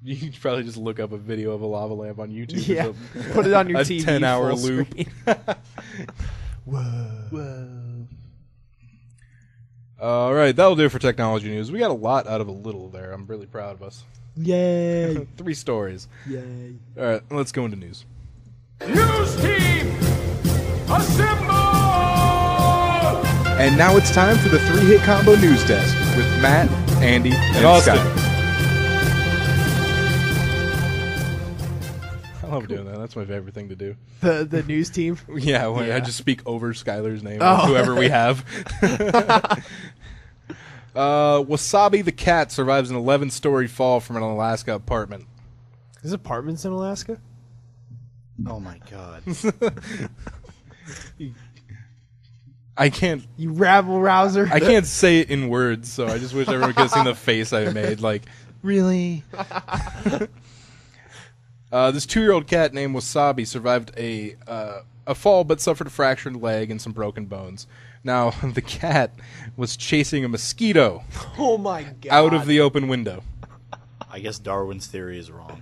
You could probably just look up a video of a lava lamp on YouTube. Yeah. Or something. Put it on your A TV. 10-hour full loop. screen. Whoa. All right, that'll do it for technology news. We got a lot out of a little there. I'm really proud of us. Yay. 3 stories. Yay. All right, let's go into news. News team, assemble! And now it's time for the 3-Hit Combo News Desk with Matt, Andy, and Austin. Scott. I love doing that. That's my favorite thing to do. The news team. Yeah, when I just speak over Skylar's name, whoever we have. Wasabi the cat survives an 11-story fall from an Alaska apartment. There's apartments in Alaska? Oh my god. I can't. You rabble rouser. I can't say it in words, so I just wish everyone could have seen the face I made. Like, really? This 2-year-old cat named Wasabi survived a fall, but suffered a fractured leg and some broken bones. Now, the cat was chasing a mosquito Oh my god. out of the open window. I guess Darwin's theory is wrong.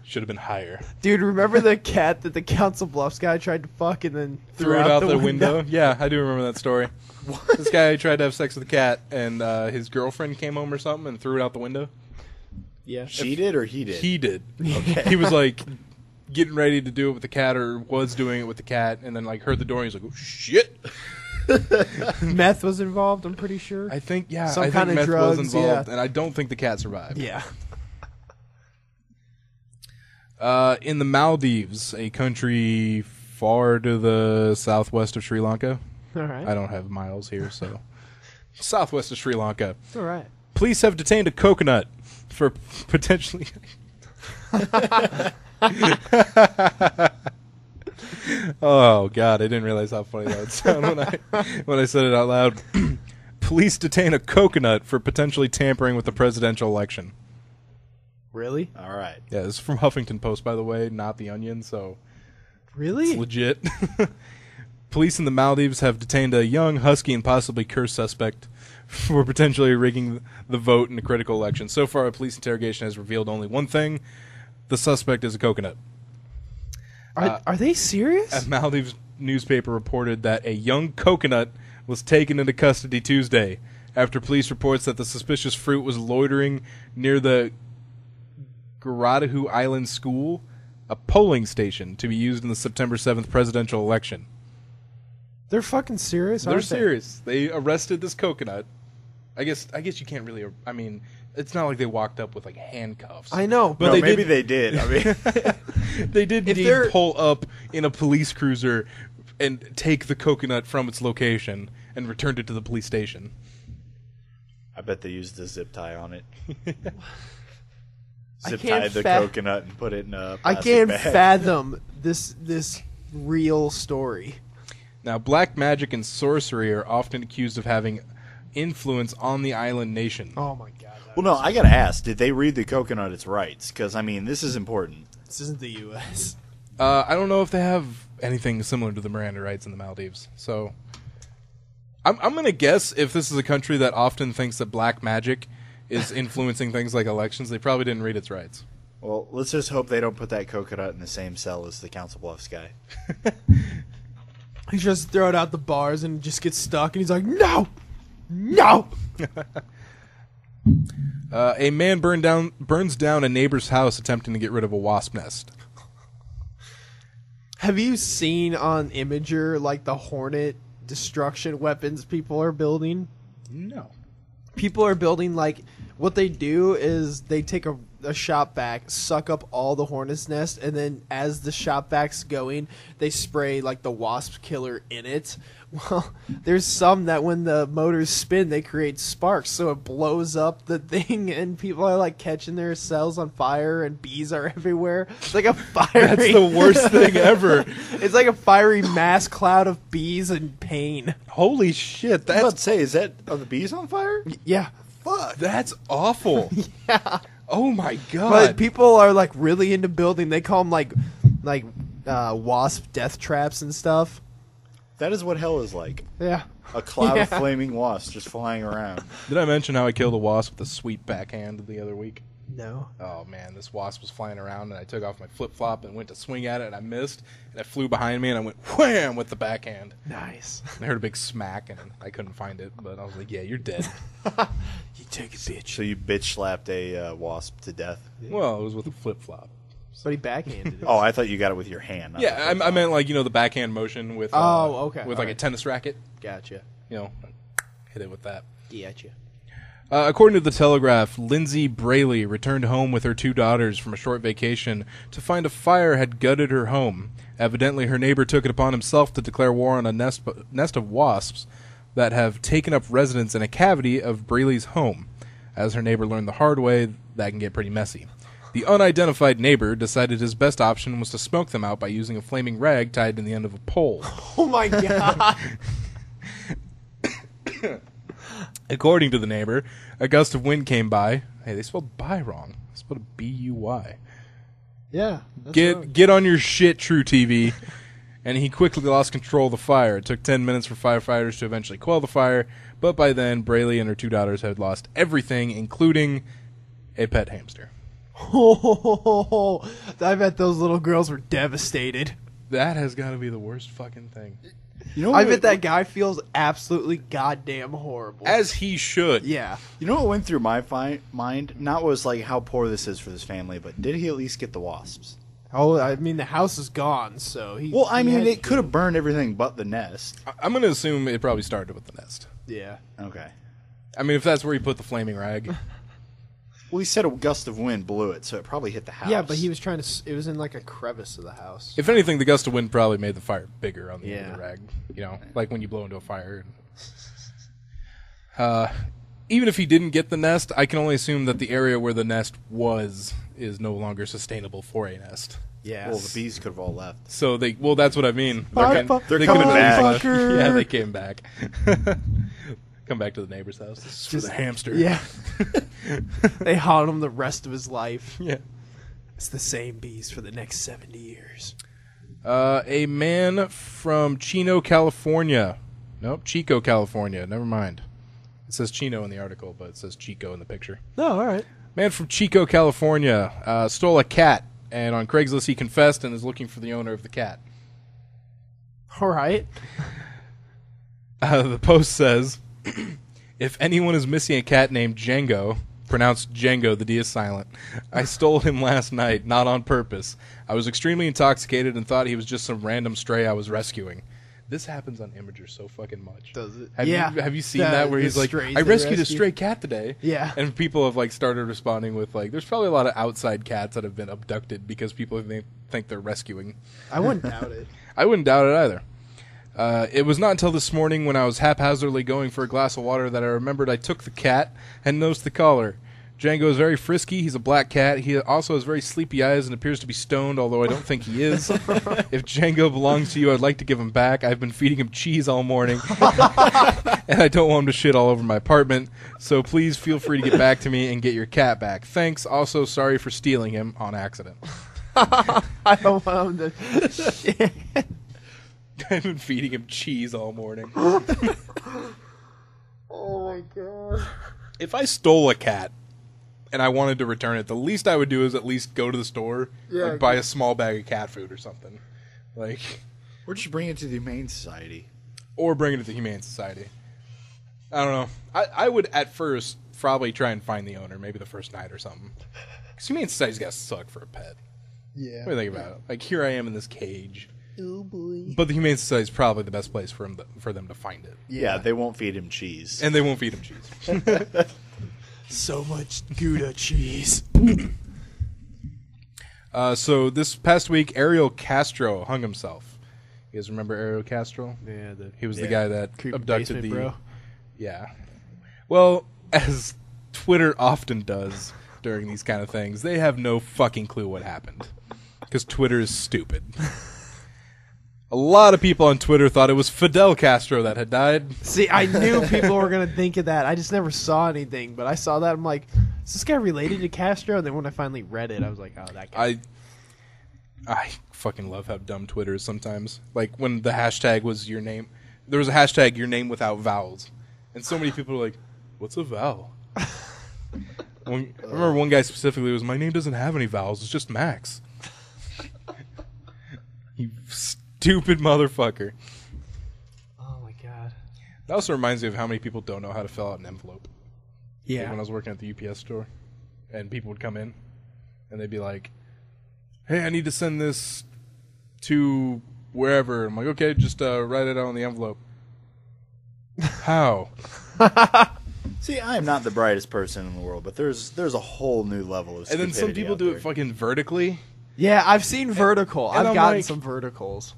Should have been higher. Dude, remember the cat that the Council Bluffs guy tried to fuck and then Threw it out the window? Yeah, I do remember that story. This guy tried to have sex with a cat, and his girlfriend came home or something and threw it out the window. Yeah. She did or he did? He did. Okay. He was like getting ready to do it with the cat, or was doing it with the cat, and then like heard the door and he's like, oh shit. Meth was involved, I'm pretty sure. I think, yeah, Some I think kind of meth drugs, was involved, yeah. and I don't think the cat survived. Yeah. In the Maldives, a country far to the southwest of Sri Lanka. All right. I don't have miles here, so. Southwest of Sri Lanka. All right. Police have detained a coconut for potentially... Oh, God, I didn't realize how funny that would sound when I said it out loud. Police detain a coconut for potentially tampering with the presidential election. Really? All right. Yeah, this is from Huffington Post, by the way, not The Onion, so Really? it's legit. Police in the Maldives have detained a young, husky, and possibly cursed suspect for potentially rigging the vote in a critical election. So far, a police interrogation has revealed only one thing. The suspect is a coconut. Are they serious? A Maldives newspaper reported that a young coconut was taken into custody Tuesday after police reports that the suspicious fruit was loitering near the Garadahu Island School, a polling station to be used in the September 7th presidential election. They're fucking serious, They're aren't they? serious. They arrested this coconut. I guess you can't really... I mean, it's not like they walked up with, like, handcuffs. I know. But No, they maybe did, they did. I mean, they did If indeed they're- pull up in a police cruiser and take the coconut from its location and returned it to the police station. I bet they used a zip tie on it. I Zip can't tied the fa- coconut and put it in a I plastic can't bag. fathom this real story. Now, black magic and sorcery are often accused of having influence on the island nation. Oh my god. Well, no, I gotta ask, did they read the coconut its rights? Because, I mean, this is important. This isn't the U.S. I don't know if they have anything similar to the Miranda rights in the Maldives. So, I'm going to guess if this is a country that often thinks that black magic is influencing things like elections, they probably didn't read its rights. Well, let's just hope they don't put that coconut in the same cell as the Council Bluffs guy. He just throw it out the bars and just gets stuck, and he's like, no! No! A man burns down a neighbor's house attempting to get rid of a wasp nest. Have you seen on Imager, like, the Hornet destruction weapons people are building? No. People are building, like, what they do is they take a shop vac, suck up all the hornet's nest, and then as the shop vac's going, they spray, like, the wasp killer in it. Well, there's some that when the motors spin, they create sparks, so it blows up the thing, and people are, like, catching their cells on fire, and bees are everywhere. It's like a fiery... That's the worst thing ever. It's like a fiery mass cloud of bees and pain. Holy shit, I was that's about to say, are the bees on fire? Yeah. Fuck. that's awful. Yeah. Oh my god. But people are like really into building. They call them like wasp death traps and stuff. That is what hell is like. Yeah. A cloud of Yeah. flaming wasps just flying around. Did I mention how I killed a wasp with a sweet backhand the other week? No. Oh man, this wasp was flying around and I took off my flip-flop and went to swing at it and I missed and it flew behind me and I went wham with the backhand. Nice. And I heard a big smack and I couldn't find it, but I was like, yeah, you're dead. You take it, bitch. So you bitch slapped a wasp to death. Well, it was with a flip-flop. But he backhanded it. Oh, I thought you got it with your hand. not Yeah, the I meant like the backhand motion with okay. with All like a right. tennis racket. Gotcha. Hit it with that. Gotcha. According to the Telegraph, Lindsay Braley returned home with her 2 daughters from a short vacation to find a fire had gutted her home. Evidently, her neighbor took it upon himself to declare war on a nest of wasps that have taken up residence in a cavity of Braley's home. As her neighbor learned the hard way, that can get pretty messy. The unidentified neighbor decided his best option was to smoke them out by using a flaming rag tied to the end of a pole. Oh my god. According to the neighbor, a gust of wind came by. Hey, they spelled "by" wrong. They spelled a B-U-Y. Yeah. Get on your shit, True TV. And he quickly lost control of the fire. It took 10 minutes for firefighters to eventually quell the fire, but by then, Braley and her 2 daughters had lost everything, including a pet hamster. Oh, I bet those little girls were devastated. That has got to be the worst fucking thing. You know I what bet that guy feels absolutely goddamn horrible. As he should. Yeah. You know what went through my mind? Not was like how poor this is for this family, but did he at least get the wasps? Oh, I mean, the house is gone, so he... Well, I he mean, had it to could have burned everything but the nest. I'm going to assume it probably started with the nest. Yeah. Okay. I mean, if that's where he put the flaming rag. Well, he said a gust of wind blew it, so it probably hit the house. Yeah, but he was trying to... It was in like a crevice of the house. If anything, the gust of wind probably made the fire bigger on the end of the Yeah. rag. You know, like when you blow into a fire. Even if he didn't get the nest, I can only assume that the area where the nest was is no longer sustainable for a nest. Yeah. Well, the bees could have all left. So that's what I mean. They're They coming could've back. left. Yeah, they came back. Come back to the neighbor's house. This is for the hamster. Yeah. They haunt him the rest of his life. Yeah. It's the same bees for the next 70 years. A man from Chino, California. Nope, Chico, California. Never mind. It says Chino in the article, but it says Chico in the picture. Oh, all right. Man from Chico, California, stole a cat, and on Craigslist he confessed and is looking for the owner of the cat. All right. The post says, if anyone is missing a cat named Django, pronounced Django, the D is silent, I stole him last night, not on purpose. I was extremely intoxicated and thought he was just some random stray I was rescuing. This happens on Imgur so fucking much. Does it? Have you seen that where he's like, strays I they rescued a rescue? stray cat today. Yeah. And people have like started responding with like, there's probably a lot of outside cats that have been abducted because people think they're rescuing. I wouldn't doubt it. I wouldn't doubt it either. It was not until this morning when I was haphazardly going for a glass of water that I remembered I took the cat and nosed the collar. Django is very frisky. He's a black cat. He also has very sleepy eyes and appears to be stoned, although I don't think he is. If Django belongs to you, I'd like to give him back. I've been feeding him cheese all morning, and I don't want him to shit all over my apartment. So please feel free to get back to me and get your cat back. Thanks. Also, sorry for stealing him on accident. I don't want him to... I've been feeding him cheese all morning. Oh, my God. If I stole a cat and I wanted to return it, the least I would do is at least go to the store, like buy a small bag of cat food or something, like, Or just bring it to the Humane Society. or bring it to the Humane Society. I don't know. I would at first probably try and find the owner, maybe the first night or something. Because Humane Society's got to suck for a pet. Yeah. What do you think about it? Like, here I am in this cage. Oh, boy. But the Humane Society is probably the best place for them to find it. Yeah, they won't feed him cheese. And they won't feed him cheese. So much Gouda cheese. So this past week, Ariel Castro hung himself. You guys remember Ariel Castro? Yeah, He was the guy that creepy abducted basement the... bro. Yeah. Well, as Twitter often does during these kind of things, they have no fucking clue what happened. Because Twitter is stupid. A lot of people on Twitter thought it was Fidel Castro that had died. See, I knew people were going to think of that. I just never saw anything, but I saw that. I'm like, is this guy related to Castro? And then when I finally read it, I was like, oh, that guy. I fucking love how dumb Twitter is sometimes. Like, when the hashtag was your name... There was a hashtag, your name without vowels. And so many people were like, what's a vowel? I remember one guy specifically was, my name doesn't have any vowels, it's just Max. You stupid motherfucker. Oh, my God. That also reminds me of how many people don't know how to fill out an envelope. Like Yeah. when I was working at the UPS store, and people would come in, and they'd be like, hey, I need to send this to wherever. I'm like, okay, just write it out on the envelope. How? See, I am not the brightest person in the world, but there's a whole new level of stupidity. And then some people do it fucking vertically. Yeah, I've seen vertical. and I've I'm gotten like- some verticals.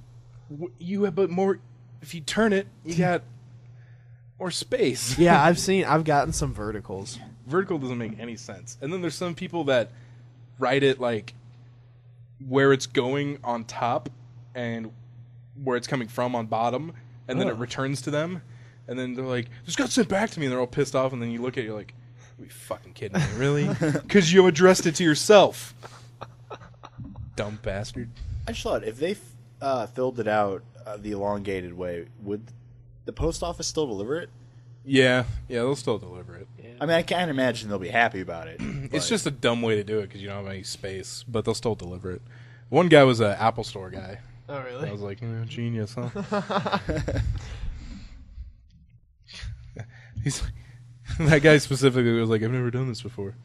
You have, but more. If you turn it, you got more space. Yeah, I've gotten some verticals. Vertical doesn't make any sense. And then there's some people that write it like where it's going on top and where it's coming from on bottom, and then it returns to them. And then they're like, this got sent back to me, and they're all pissed off. And then you look at it, you're like, are you fucking kidding me? Really? Because you addressed it to yourself. Dumb bastard. I just thought if they filled it out the elongated way, would the post office still deliver it? Yeah, they'll still deliver it. I mean, I can't imagine they'll be happy about it. It's just a dumb way to do it because you don't have any space, but they'll still deliver it. One guy was an Apple Store guy. Oh, really? I was like, genius, huh? He's that guy specifically was like, I've never done this before.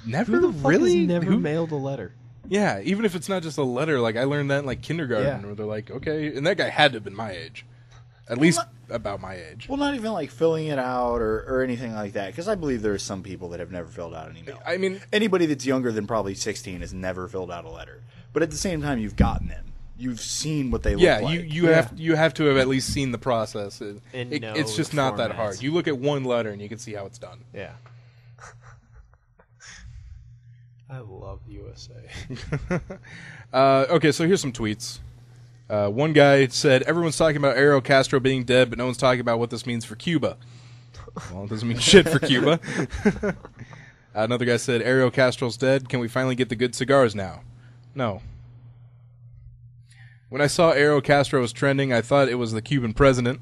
Never Who the fuck really has never Who- mailed a letter? Yeah, even if it's not just a letter, like I learned that in like kindergarten, Yeah. where they're like, okay, and that guy had to have been my age, at least about my age. Well, not even like filling it out or anything like that, because I believe there are some people that have never filled out an email. I mean, Anybody that's younger than probably 16 has never filled out a letter. But at the same time, you've gotten them. You've seen what they look yeah, like. you have to have at least seen the process. know It's just the not that formats. hard. You look at one letter and you can see how it's done. Yeah. I love the USA. Okay, so here's some tweets. One guy said, everyone's talking about Ariel Castro being dead, but no one's talking about what this means for Cuba. Well, it doesn't mean shit for Cuba. Another guy said, Ariel Castro's dead. Can we finally get the good cigars now? No. When I saw Ariel Castro was trending, I thought it was the Cuban president.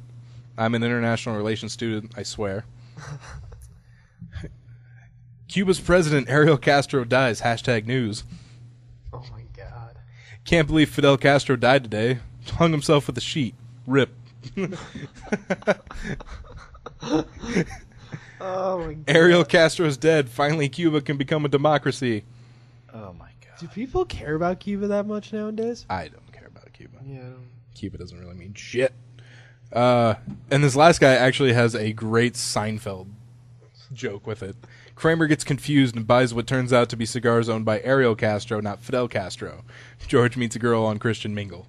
I'm an international relations student, I swear. Cuba's president, Ariel Castro, dies. #news. Oh my god. Can't believe Fidel Castro died today. Hung himself with a sheet. RIP. Oh my god. Ariel Castro's dead. Finally, Cuba can become a democracy. Oh, my God. Do people care about Cuba that much nowadays? I don't care about Cuba. Yeah. Cuba doesn't really mean shit. And this last guy actually has a great Seinfeld joke with it. Kramer gets confused and buys what turns out to be cigars owned by Ariel Castro, not Fidel Castro. George meets a girl on Christian Mingle.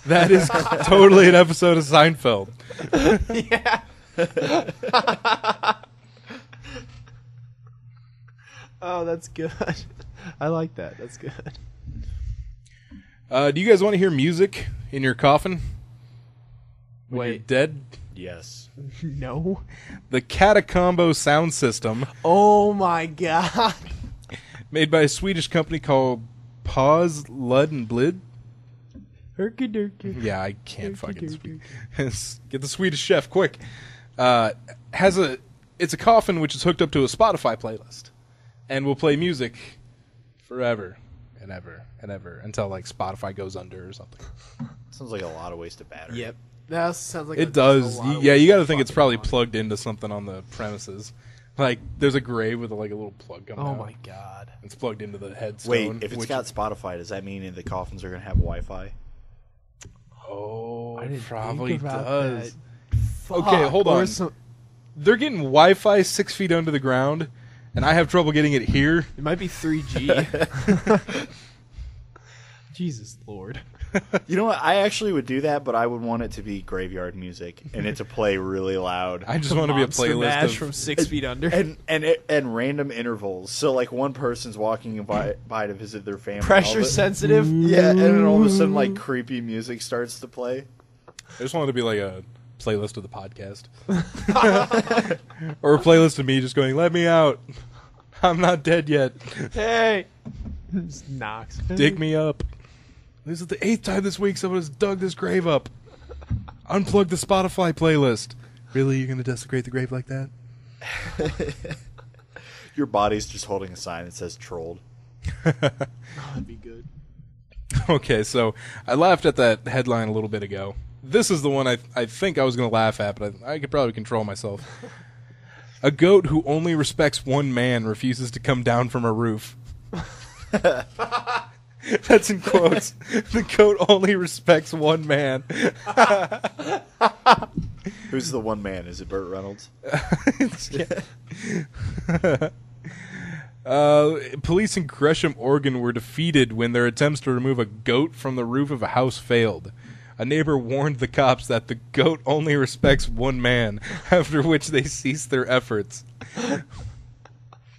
That is totally an episode of Seinfeld. Yeah. Oh, that's good. I like that. That's good. Do you guys want to hear music in your coffin? When you're Wait. dead? Yes. No. The Catacombo sound system, Oh my god. made by a Swedish company called Pause, Lud, and Blid. Herky-derky. Yeah, I can't fucking speak. Get the Swedish chef, quick. It's a coffin which is hooked up to a Spotify playlist, and will play music forever and ever and ever until like Spotify goes under or something. Sounds like a lot of wasted battery. Yep. That sounds like It does. a lot of Yeah, you got to waste think it's fucking probably money. plugged into something on the premises. Like there's a grave with like a little plug coming Oh out. my god. It's plugged into the headstone. Wait, if it's which- got Spotify, does that mean the coffins are going to have Wi-Fi? oh, I it didn't probably think about does. that. Okay, Fuck, hold or on. some- They're getting Wi-Fi 6 feet under the ground, and I have trouble getting it here. It might be 3G. Jesus Lord. You know what? I actually would do that, but I would want it to be graveyard music and it to play really loud. I just want to be a Monster playlist Mash of from 6 feet under. and random intervals. So like one person's walking by to visit their family. Pressure all the- sensitive. Yeah, and then all of a sudden like creepy music starts to play. I just want it to be like a playlist of the podcast. Or a playlist of me just going, let me out. I'm not dead yet. Hey. Just knocks. Dig me up. This is the 8th time this week someone has dug this grave up. Unplug the Spotify playlist. Really? You're going to desecrate the grave like that? Your body's just holding a sign that says "trolled." That'd be good. Okay, so I laughed at that headline a little bit ago. This is the one I think I was going to laugh at, but I could probably control myself. A goat who only respects one man refuses to come down from a roof. That's in quotes. The goat only respects one man. Who's the one man? Is it Burt Reynolds? Police in Gresham, Oregon were defeated when their attempts to remove a goat from the roof of a house failed. A neighbor warned the cops that the goat only respects one man, after which they ceased their efforts.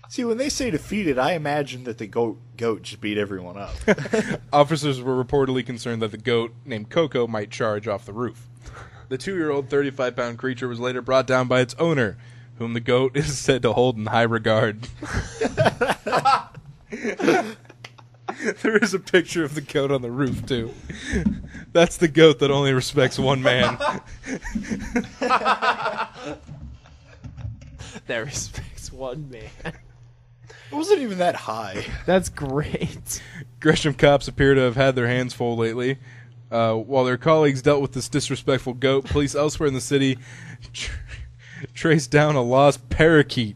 See, when they say defeated, I imagine that the goat just beat everyone up. Officers were reportedly concerned that the goat, named Coco, might charge off the roof. The 2-year-old, 35-pound creature was later brought down by its owner, whom the goat is said to hold in high regard. There is a picture of the goat on the roof, too. That's the goat that only respects one man. That respects one man. It wasn't even that high. That's great. Gresham cops appear to have had their hands full lately. While their colleagues dealt with this disrespectful goat, police elsewhere in the city traced down a lost parakeet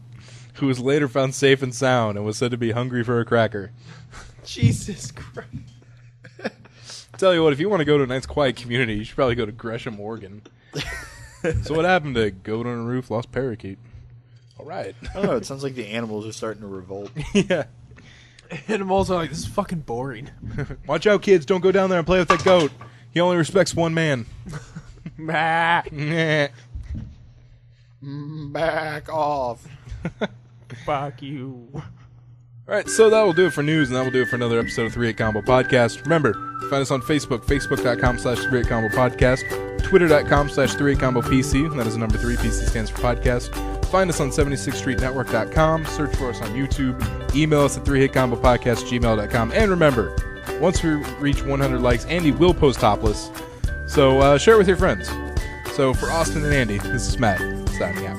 who was later found safe and sound and was said to be hungry for a cracker. Jesus Christ. Tell you what, if you want to go to a nice quiet community, you should probably go to Gresham, Oregon. So what happened to goat on a roof, lost parakeet? All right. I don't know. It sounds like the animals are starting to revolt. Yeah. Animals are like, this is fucking boring. Watch out, kids. Don't go down there and play with that goat. He only respects one man. Back Back off. Fuck you. All right, so that will do it for news, and that will do it for another episode of 3-8 Combo Podcast. Remember, find us on Facebook, facebook.com/38 Combo Podcast, twitter.com/38 Combo PC, and that is the number 3, PC stands for podcast. Find us on 76streetnetwork.com, search for us on YouTube, email us at 3hitcombopodcast@gmail.com, and remember, once we reach 100 likes, Andy will post topless, so share it with your friends. So for Austin and Andy, this is Matt, signing out.